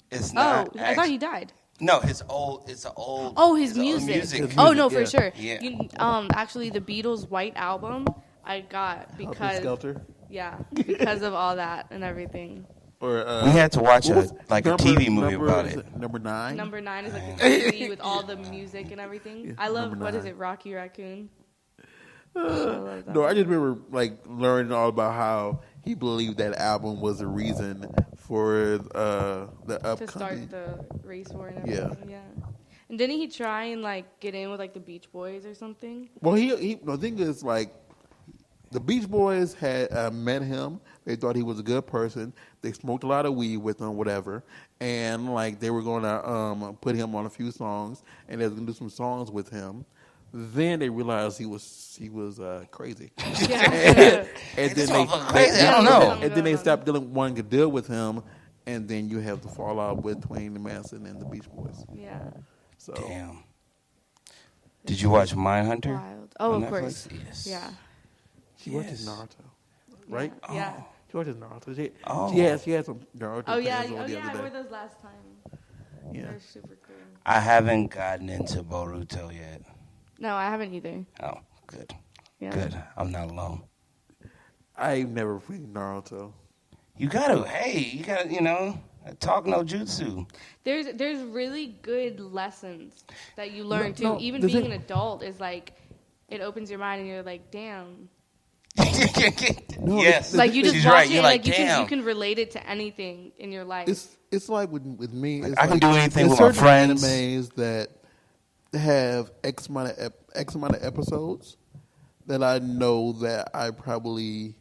It's not. I thought he died. No, it's an old. Oh, his music. Oh, no, for sure. Yeah. Actually, the Beatles' White Album, I got because. Skelter? Yeah, because of all that and everything. Or, we had to watch a TV movie about it. Number 9? Number 9 is like the movie with all the music and everything. Yeah, I love, what is it, Rocky Raccoon? No, I just remember like learning all about how he believed that album was the reason for the upcoming to start the race war and everything. Yeah. And didn't he try and like get in with like the Beach Boys or something? Well, the thing is like the Beach Boys had met him. They thought he was a good person. They smoked a lot of weed with him, whatever, and like they were gonna put him on a few songs, and they was gonna do some songs with him. Then they realized he was crazy. Yeah. and then I don't know. And then they stopped wanting to deal with him, and then you have the fallout between the Manson and the Beach Boys. Yeah. So. Damn. Did you watch Mindhunter? Wild. Oh, of course. Yes. Yeah. She watches Naruto, right? Yeah. She watches Naruto. She had some Naruto. Oh yeah. I wore those last time. Yeah. They're super cool. I haven't gotten into Boruto yet. No, I haven't either. Oh, good. Yeah. Good. I'm not alone. I've never played Naruto. you gotta, talk no jutsu. There's really good lessons that you learn too. Even being an adult is like, it opens your mind and you're like, damn. Yes, like you just watch right. it and like you can relate it to anything in your life. It's like with me. I can do anything with my friends. Animes that have X amount of episodes that I know that I probably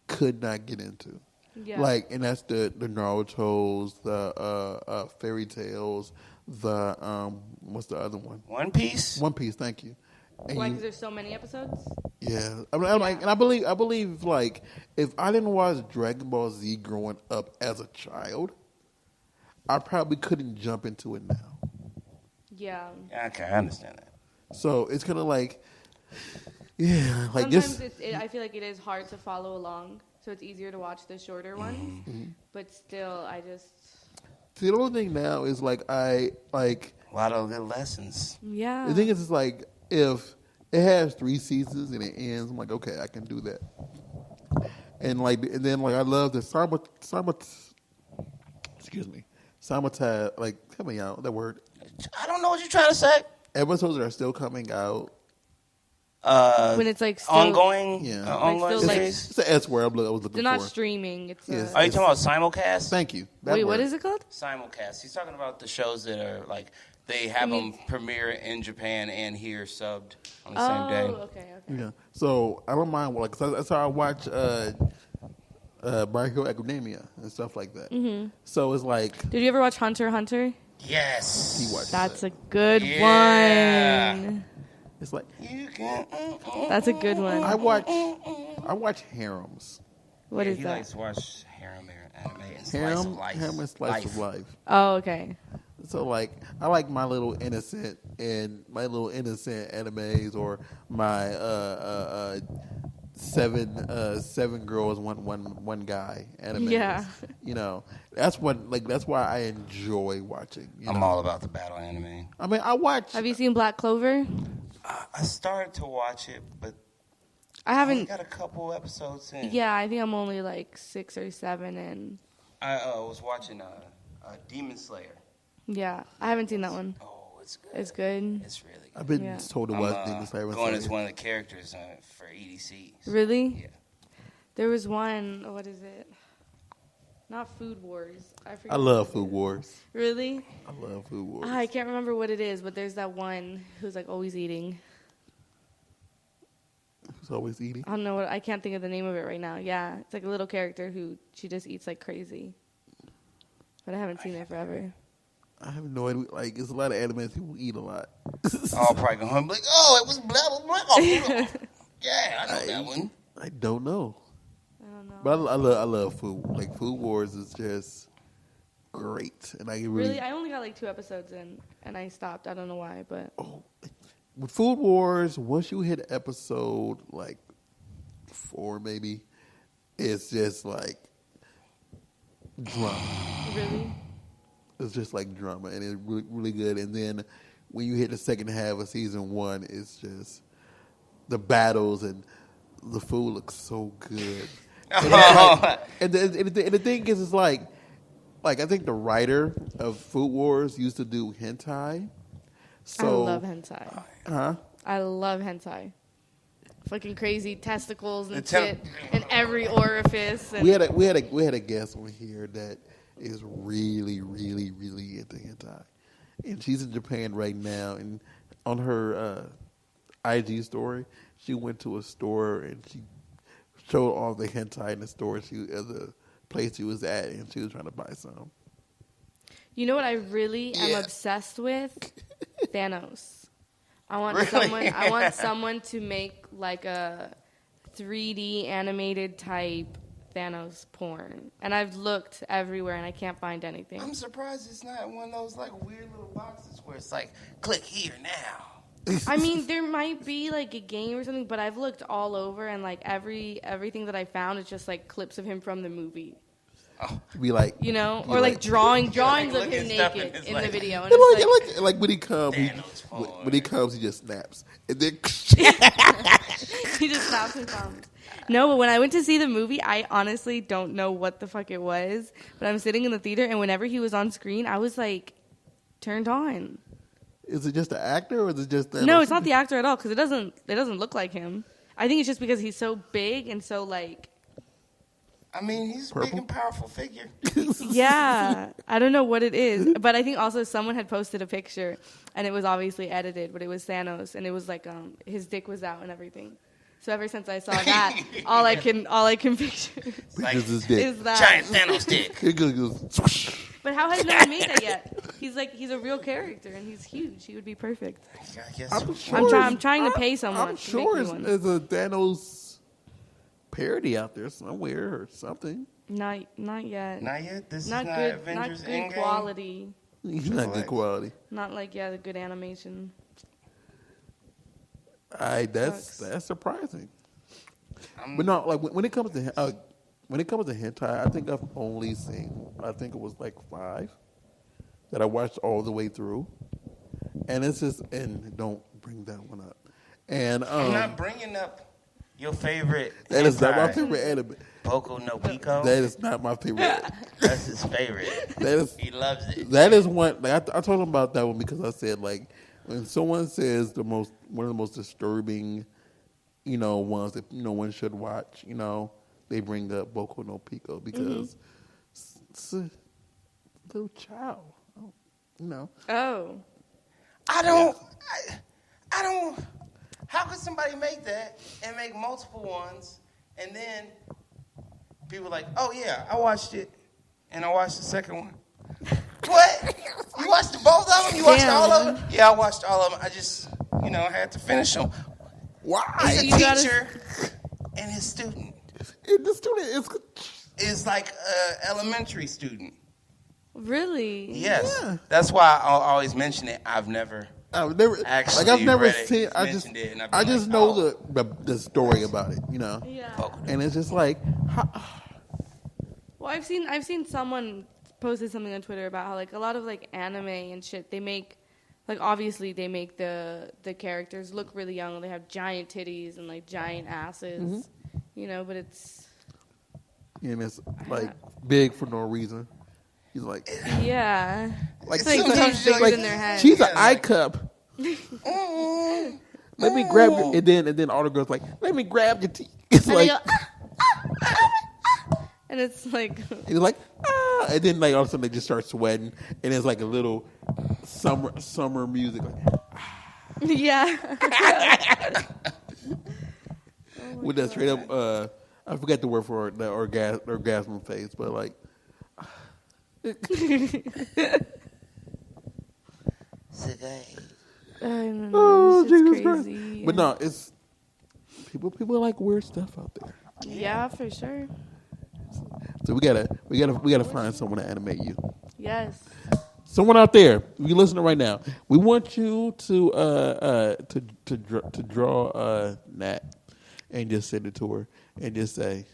could not get into. Yeah. Like, and that's the Naruto's, the Fairy Tales, the what's the other one? One Piece. One Piece. Thank you. Why? Because there's so many episodes. Yeah, I'm like, and I believe like if I didn't watch Dragon Ball Z growing up as a child, I probably couldn't jump into it now. Yeah. Okay, I understand that. So it's kind of like, yeah, like sometimes I feel like it is hard to follow along, so it's easier to watch the shorter ones. Mm-hmm. But still, I just. See, the only thing now is like I like a lot of good lessons. Yeah. The thing is like if it has 3 seasons and it ends, I'm like, okay, I can do that. And then I love the simultaneous, like, coming out, that word. I don't know what you're trying to say. Episodes that are still coming out. When it's like still, ongoing? Yeah. Ongoing series? It's the S word I was looking for. They're not streaming. It's yes. Are you talking about simulcast? Thank you. Wait, what is it called? Simulcast. He's talking about the shows that are like, they have them premiere in Japan and here subbed on the same day. Oh, okay. Yeah. So I don't mind. Like, that's how I watch My Hero Academia and stuff like that. Mm-hmm. So it's like. Did you ever watch Hunter x Hunter? Yes. He watched That's a good one. It's like. That's a good one. I watch harems. What is he that? He likes to watch harem anime and slice of life. Harem and slice of life. Oh, okay. So like I like my little innocent animes or my seven girls one guy animes. Yeah. You know, that's why I enjoy watching. I'm all about the battle anime. I mean, I watch. Have you seen Black Clover? I started to watch it, but I haven't. I got a couple episodes in. Yeah, I think I'm only like 6 or 7 in. I was watching Demon Slayer. Yeah, I haven't seen that one. Oh, it's good. It's good. It's really good. I've been told to watch Demon Slayer. Going as one of the characters for EDC. Really? Yeah. There was one. What is it? Not Food Wars. I love Food Wars. Really? I love Food Wars. I can't remember what it is, but there's that one who's like always eating. Who's always eating? I don't know. I can't think of the name of it right now. Yeah, it's like a little character who she just eats like crazy. But I haven't seen it forever. I have no idea. Like, it's a lot of animes people eat a lot. I'll probably go home and be like, oh, it was blah, blah, blah. Yeah, I know that one. I don't know. I don't know. But I love food. Like, Food Wars is just great. And I really I only got like 2 episodes in, and I stopped. I don't know why, but. Oh, with Food Wars, once you hit episode, like, 4 maybe, it's just like drama. Really? It's just like drama, and it's really, really good. And then when you hit the second half of season 1, it's just the battles and the food looks so good. And the thing is, it's like I think the writer of Food Wars used to do hentai. So, I love hentai. Huh? I love hentai. Fucking crazy testicles and shit in every orifice. And we had a guest on here that is really, really, really into hentai, and she's in Japan right now. And on her IG story, she went to a store and she showed all the hentai in the store. The place she was at, and she was trying to buy some. You know what I really am obsessed with? Thanos. I want someone to make like a 3D animated type Thanos porn. And I've looked everywhere and I can't find anything. I'm surprised it's not one of those like weird little boxes where it's like, click here now. I mean, there might be like a game or something, but I've looked all over and like everything that I found is just like clips of him from the movie. Oh. Be like, you know, or like drawings of him naked in the video. And like when he comes, he just snaps, and then he just snaps and comes. No, but when I went to see the movie, I honestly don't know what the fuck it was. But I'm sitting in the theater, and whenever he was on screen, I was like turned on. Is it just the actor, or is it just No, it's not the actor at all because it doesn't look like him. I think it's just because he's so big and so like. I mean, he's a big and powerful figure. Yeah, I don't know what it is, but I think also someone had posted a picture, and it was obviously edited, but it was Thanos, and it was like his dick was out and everything. So ever since I saw that, all I can picture is that giant Thanos dick. It goes. But how has no one made that yet? He's a real character, and he's huge. He would be perfect. I'm trying to pay someone. I'm sure there's a Thanos parody out there somewhere or something. Not yet. Not yet. This not is not good. Avengers Not good Endgame? quality. He's not good quality. Not like the good animation. That's surprising. But no, like when it comes to hentai, I think I've only seen it was like 5 that I watched all the way through, and it's just don't bring that one up. And I'm not bringing up your favorite. That is not my favorite anime. Boku no Pico. That is not my favorite. That's his favorite. He loves it. That is one. Like, I told him about that one because I said like when someone says one of the most disturbing, ones that one should watch. They bring up Boku no Pico because it's a little child. Oh. I don't. How could somebody make that and make multiple ones, and then people are like, oh yeah, I watched it, and I watched the second one. What? You watched both of them? You watched all of them? Yeah, I watched all of them. I just, I had to finish them. Why? He's a teacher and his student. And the student is like an elementary student. Really? Yes. Yeah. That's why I always mention it. I've never actually I've never read seen it, mentioned it. And I just know the story about it, Yeah. And it's just like. Well, I've seen someone posted something on Twitter about how like a lot of like anime and shit they make, like obviously they make the characters look really young. They have giant titties and like giant asses, but it's. And it's like big for no reason. He's like, yeah, like it's like bigger than their head. She's an eye cup. Let me grab you, and then all the girls like, let me grab your teeth. It's and like, and it's like, and then like all of a sudden they just start sweating, and it's like a little summer music, like, yeah. with that straight up, I forgot the word for it, the orgasm phase, but like. Jesus Christ! But no, it's people like weird stuff out there. Yeah, for sure. So we gotta find someone to animate you. Yes. Someone out there, you listening right now. We want you to draw Nat and just send it to her and just say.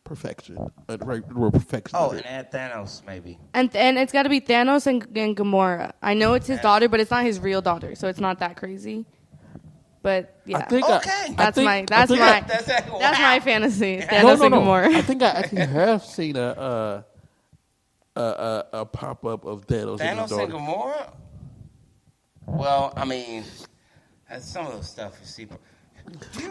Perfection. We're perfection. Oh, and add Thanos, maybe. And it's got to be Thanos and Gamora. I know it's his daughter, but it's not his real daughter, so it's not that crazy. But yeah, that's my fantasy. Thanos and Gamora. I think I actually have seen a pop up of Thanos and his daughter. And Gamora. Well, I mean, that's some of the stuff you see.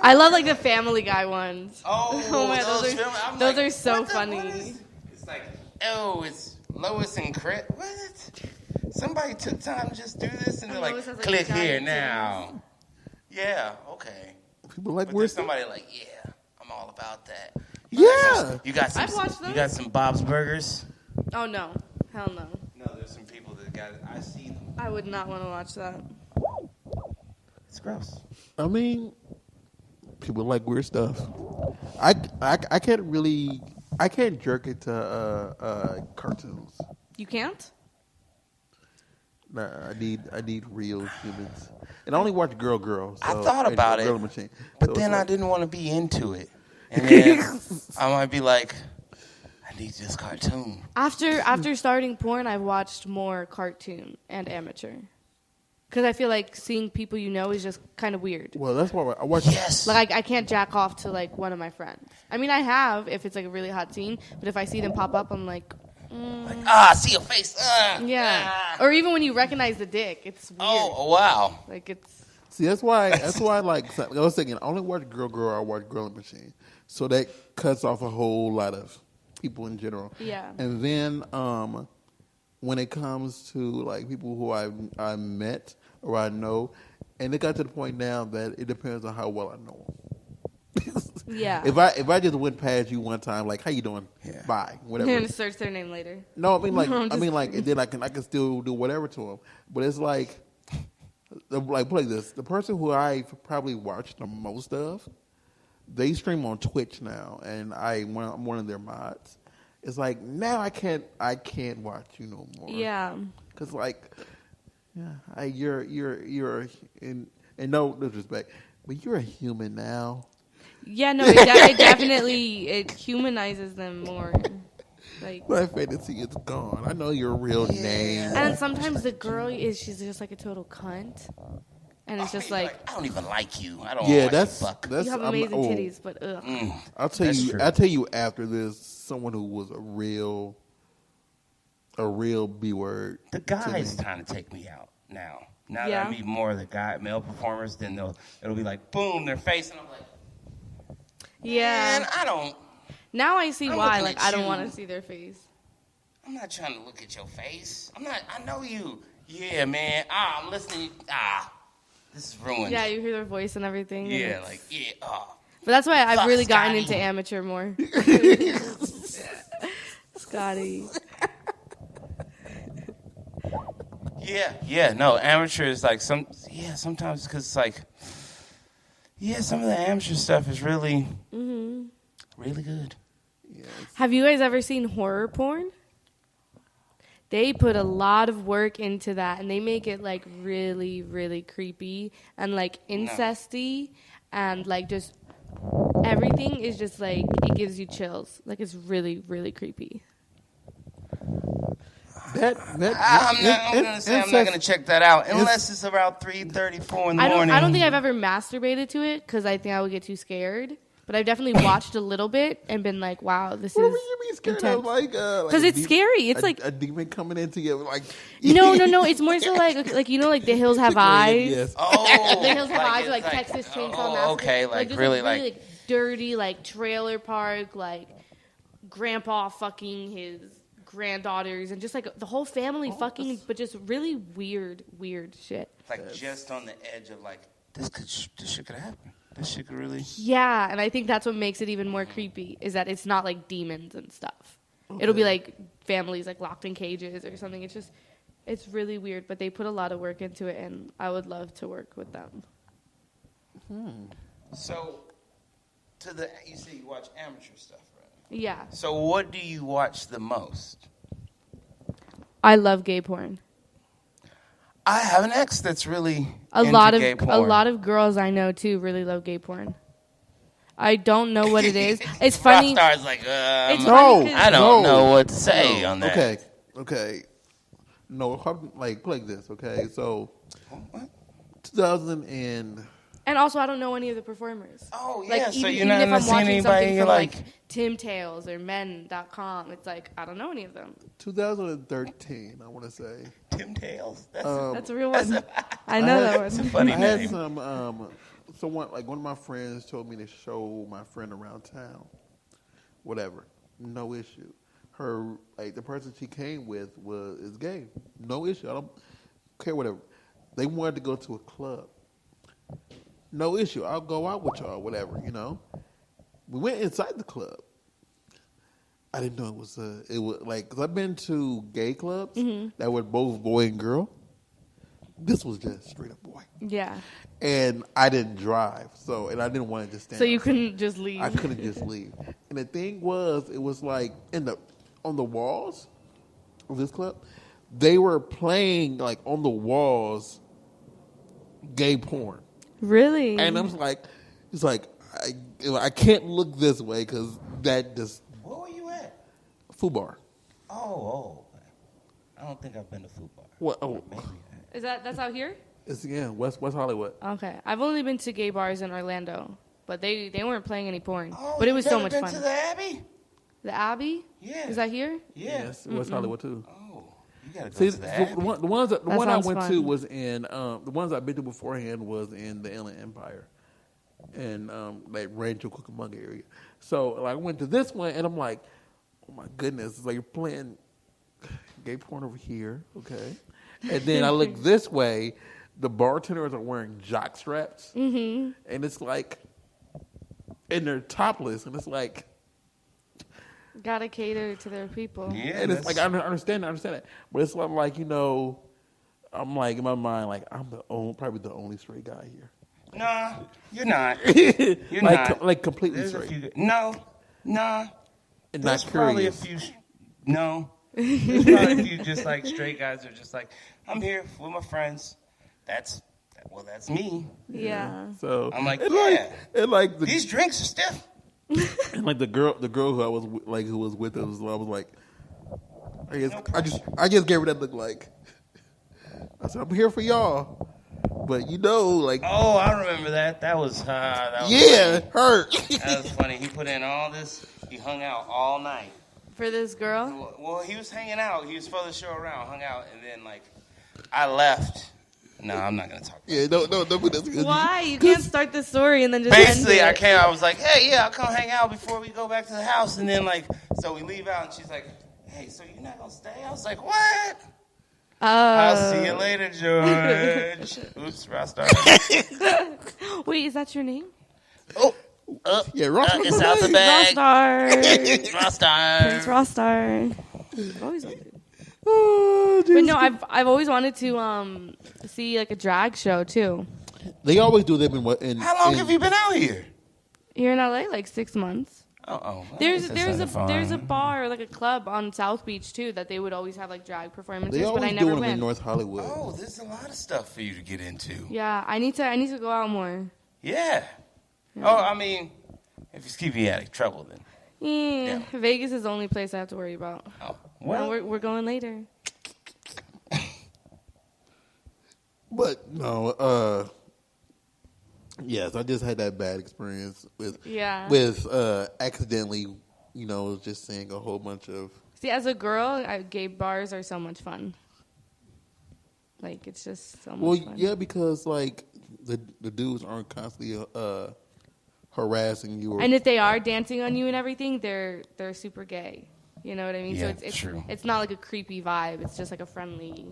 I love like the Family Guy ones. Oh my God, those are so funny. It's like, it's Lois and Chris. What? Somebody took time to just do this, and they're like, click here now. Yeah, okay. People like there's somebody like, yeah, I'm all about that. You got some. I've watched those. You got some Bob's Burgers. Oh no, hell no. No, there's some people that got it. I see them. I would not want to watch that. It's gross. I mean. People like weird stuff. I can't jerk it to cartoons. You can't? Nah, I need real humans. And I only watch Girl. So, I thought about it, Machine. But then I didn't want to be into it, and then I might be like, I need this cartoon. After starting porn, I've watched more cartoon and amateur. Because I feel like seeing people you know is just kind of weird. Well, that's why I watch. Yes. Like, I can't jack off to, like, one of my friends. I mean, I have if it's, like, a really hot scene. But if I see them pop up, I'm like... I see your face. Yeah. Or even when you recognize the dick. It's weird. Oh, wow. Like, it's... See, that's why like I was thinking, I only watch Girl, I watch Girl and Machine. So that cuts off a whole lot of people in general. Yeah. And then when it comes to like people who I met or I know, and it got to the point now that it depends on how well I know them. Yeah. If I just went past you one time, like, how you doing? Yeah. Bye. Whatever. You're gonna search their name later. No, I mean like No, and then I can still do whatever to them. But it's like play this. The person who I probably watched the most of, they stream on Twitch now, and I'm one of their mods. It's like now I can't watch you no more. Yeah. Because like, yeah, you're in no disrespect, but you're a human now. Yeah, no, it definitely it humanizes them more. Like, my fantasy is gone. I know your real name. And sometimes the girl she's just like a total cunt, and it's just like I don't even like you. I don't. Yeah, that's fuck. you have amazing titties, but ugh. I'll tell you. True. I'll tell you after this. Someone who was a real B word. The guys trying to take me out now. Now that I meet more of the male performers, then it'll be like boom, their face, and I'm like. Yeah. Man, I don't. Now I see why. Like, I don't want to see their face. I'm not trying to look at your face. I'm not. I know you. Yeah, man. I'm listening. This is ruined. Yeah, you hear their voice and everything. Yeah, like, yeah. But that's why I've really gotten into amateur more. Scotty. Yeah. No, amateur is like sometimes because it's like. Yeah, some of the amateur stuff is really, really good. Yes. Have you guys ever seen horror porn? They put a lot of work into that, and they make it like really, really creepy and like incesty, and like just everything is just like it gives you chills. Like it's really, really creepy. I'm not gonna check that out unless it's around 3:34 in the morning. I don't think I've ever masturbated to it because I think I would get too scared. But I've definitely watched a little bit and been like, "Wow, this is." What would you be scared of? Like, because it's scary. It's like a demon coming into you, like. No. It's more so like you know, like The Hills Have Eyes. Yes. Oh, The Hills Have Eyes, like Texas Chainsaw Massacre. Okay, like really, like dirty, like trailer park, like grandpa fucking his granddaughters and just like the whole family fucking, but just really weird shit. Like just on the edge of like this shit could happen. This shit could really. Yeah, and I think that's what makes it even more creepy is that it's not like demons and stuff. Okay. It'll be like families like locked in cages or something. It's really weird, but they put a lot of work into it, and I would love to work with them. So, you say you watch amateur stuff, right? Yeah. So what do you watch the most? I love gay porn. I have an ex that's really a into lot of gay porn. A lot of girls I know too really love gay porn. I don't know what it is. It's funny. Rockstar's like, I don't know what to say on that. Okay. No, like this. Okay, so 2000 and also I don't know any of the performers. Oh yeah, like, so even, you're not gonna see anybody from, like Tim Tales or Men.com. It's like I don't know any of them. 2013, I want to say. Tim Tales. That's a real one. I know that one. It's a funny name. I had someone like one of my friends told me to show my friend around town. Whatever, no issue. Her the person she came with is gay. No issue. I don't care. Whatever. They wanted to go to a club. No issue. I'll go out with y'all. Whatever. You know. We went inside the club. I didn't know it was like because I've been to gay clubs that were both boy and girl. This was just straight up boy. Yeah. And I didn't drive, and I didn't want to just stand. So you couldn't just leave. I couldn't just leave. And the thing was, it was like on the walls of this club, they were playing like on the walls gay porn. Really? And it's like I can't look this way because that just. Where were you at? Food bar. Oh. I don't think I've been to food bar. What? Oh. Maybe. That's out here? It's West Hollywood. Okay, I've only been to gay bars in Orlando, but they weren't playing any porn. Oh, but it was so much been fun. To the Abbey? The Abbey? Yeah. Is that here? Yeah. Yes, West Hollywood too. Oh, you gotta go to the Abbey. The one I went fun. to was in the ones I've been to beforehand was in the Inland Empire, and like Rancho Cucamonga area. So like, I went to this one and I'm like, oh my goodness, it's like you're playing gay porn over here, okay? And then I look this way, the bartenders are wearing jock straps, and it's like, and they're topless, and it's like. Gotta cater to their people. Yeah, And it's like I understand that, but it's like I'm like in my mind like I'm probably the only straight guy here. Nah, you're not. You're like, not. like completely There's straight. Nah. And There's not probably curious. a few. No. There's probably a few just like straight guys are just like, I'm here with my friends. That's me. Yeah. So I'm like, and yeah. And like These drinks are stiff. and like the girl who I was who was with us, I was like, I just gave her that look like. I said I'm here for y'all, but like. Oh, I remember that. That was yeah, funny. hurt. That was funny. He put in all this. He hung out all night. For this girl? Well, he was hanging out. He was supposed to show around, hung out, and then I left. No, I'm not gonna talk. Yeah, don't put that. Why? You can't start the story and then just Basically, end it. I was like, hey, yeah, I'll come hang out before we go back to the house, and then so we leave out, and she's like, hey, so you're not gonna stay? I was like, what? I'll see you later, George. Oops, Rostar. Wait, is that your name? Oh, Yeah, Rostar. it's out the bag. Rostar. Rostar. Prince Rostar. Always wanted. Oh, But no, I've always wanted to see like a drag show too. They always do them in How long have you been out here? Here in LA, like 6 months. Well, There's that's a bar, like a club on South Beach too, that they would always have like drag performances, They but I always never do them went. in North Hollywood. Oh, there's a lot of stuff for you to get into. Yeah, I need to go out more. Yeah. Oh, I mean, if it's keeping you out of trouble, then. Yeah. Vegas is the only place I have to worry about. Oh, well. No, we're going later. But no, yes, I just had that bad experience with accidentally, just seeing a whole bunch of. See, as a girl, gay bars are so much fun. Like it's just so much fun. Yeah, because like the dudes aren't constantly harassing you, And if they are dancing on you and everything, they're super gay. You know what I mean? Yeah, so it's true. It's not like a creepy vibe. It's just like a friendly.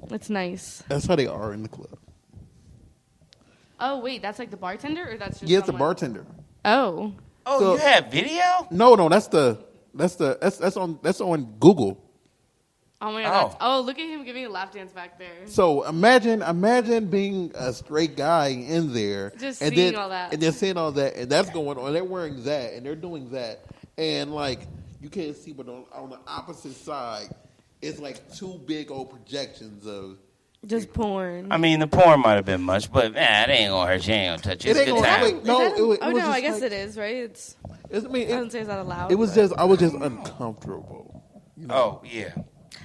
It's nice. That's how they are in the club. Oh wait, that's like the bartender, or that's just Yeah, it's the someone? bartender. Oh. Oh, So- you have video? No, that's on Google. Oh my god. Oh. Look at him giving a lap dance back there. So imagine being a straight guy in there, Just and seeing then, all that. and then seeing all that, and that's going on. They're wearing that, and they're doing that, and like you can't see, but on the opposite side, it's like two big old projections of. Just porn. I mean, the porn might have been much, but it ain't gonna hurt you. Ain't gonna touch you. It's a good time. Wait, no, it was no, just I guess like, it is, right? I mean, I wouldn't say it's not allowed. it was but- just I was just uncomfortable. Oh, yeah.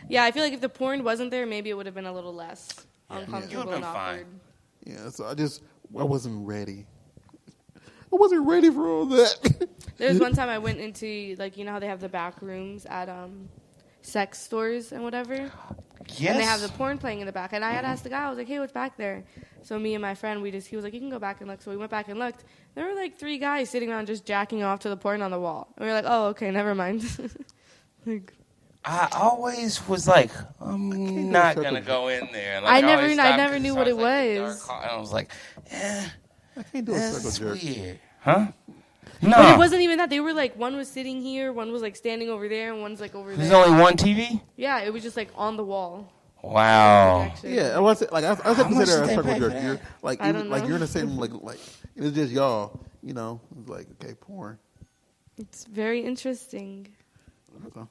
Yeah, I feel like if the porn wasn't there, maybe it would have been a little less You uncomfortable would've and been awkward. fine. Yeah, so I wasn't ready. I wasn't ready for all that. There was one time I went into, like, you know how they have the back rooms at sex stores and whatever? Yes. And they have the porn playing in the back. And I had asked the guy, I was like, hey, what's back there? So me and my friend, he was like, you can go back and look. So we went back and looked. There were like 3 guys sitting around just jacking off to the porn on the wall. And we were like, oh, okay, never mind. Like, I always was like, I'm not gonna go in there. Like, I always stopped never 'cause knew it what it sounds like a was. dark hall. And I was like, I can't do a that's circle jerk. weird, huh? No, But it wasn't even that. They were like, one was sitting here, one was like standing over there, and one's like over There's there. only one TV. Yeah, it was just like on the wall. Wow. Projection. Yeah, I was like I said much consider did a they circle pay jerk. for You're that? like I don't like know. you're in the same like it's just y'all. It's like okay, porn. It's very interesting. So,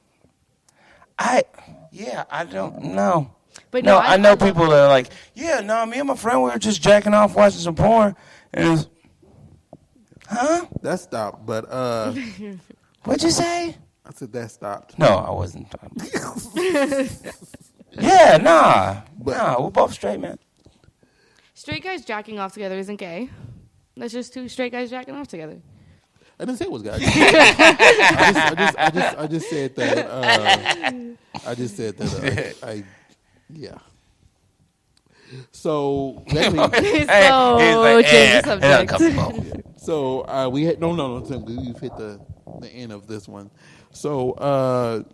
I don't know. But No, no, I know love- people that are like, yeah, no, me and my friend, we were just jacking off watching some porn. And it was, huh? that stopped, but What'd you say? I said that stopped. No, I wasn't. Yeah, nah, we're both straight, man. Straight guys jacking off together isn't gay. That's just two straight guys jacking off together. I didn't say it was gay. I just said that. Yeah. So change the subject. So we had no. Tim, you've hit the end of this one. So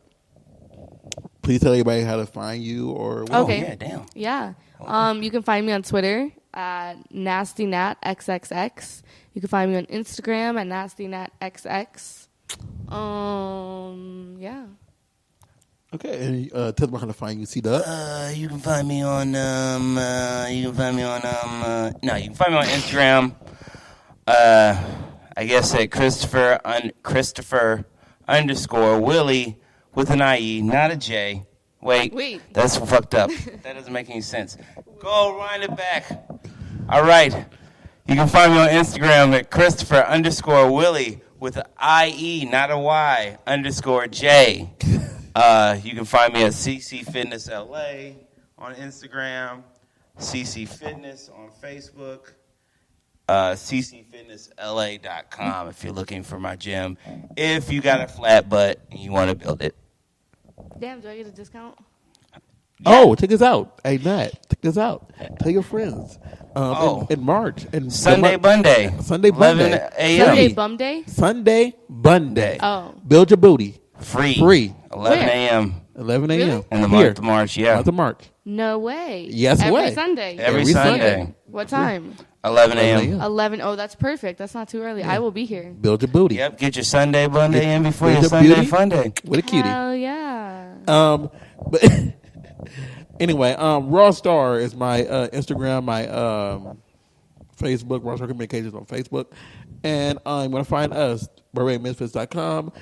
please tell everybody how to find you or what. Okay. Oh, yeah, damn. Yeah. You can find me on Twitter at NastyNatXXX. You can find me on Instagram at NastyNatXX. Yeah. Okay, and tell them how to find you. C-Dub. You can find me on Instagram. I guess at Christopher _ Willie with an IE, not a J. Wait, that's fucked up. That doesn't make any sense. Go wind it back. All right. You can find me on Instagram at Christopher _ Willie with an IE, not a Y, _J. You can find me at CC Fitness LA on Instagram, CC Fitness on Facebook, ccfitnessla.com if you're looking for my gym. If you got a flat butt and you want to build it. Damn, do I get a discount? Yeah. Oh, check us out. Hey, Nat, check us out. Tell your friends. In March. And Sunday Bunday. Sunday Bunday. 11 a.m. Sunday Bum Day? Sunday Bunday. Oh. Build your booty. Free. 11 a.m. 11 a.m. Really? In the month of March, yeah. Month of March. No way. Yes Every way. Sunday. Every Sunday. What time? 11 a.m. 11. Oh, that's perfect. That's not too early. I will be here. Build your booty. Yep, get your Sunday Bunday in before Build your your Sunday beauty. Fun Day. With a cutie. Hell yeah. But anyway, Raw Star is my Instagram, my Facebook, Raw Star Communications on Facebook. And I'm going to find us, BurberryMisfits.com.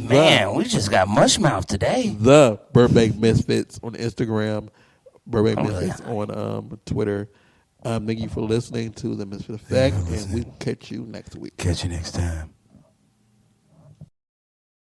Man, we just got mush mouth today. The Burbank Misfits on Instagram, Burbank Misfits on Twitter. Thank you for listening to the Misfit Effect, and we'll catch you next week. Catch you next time.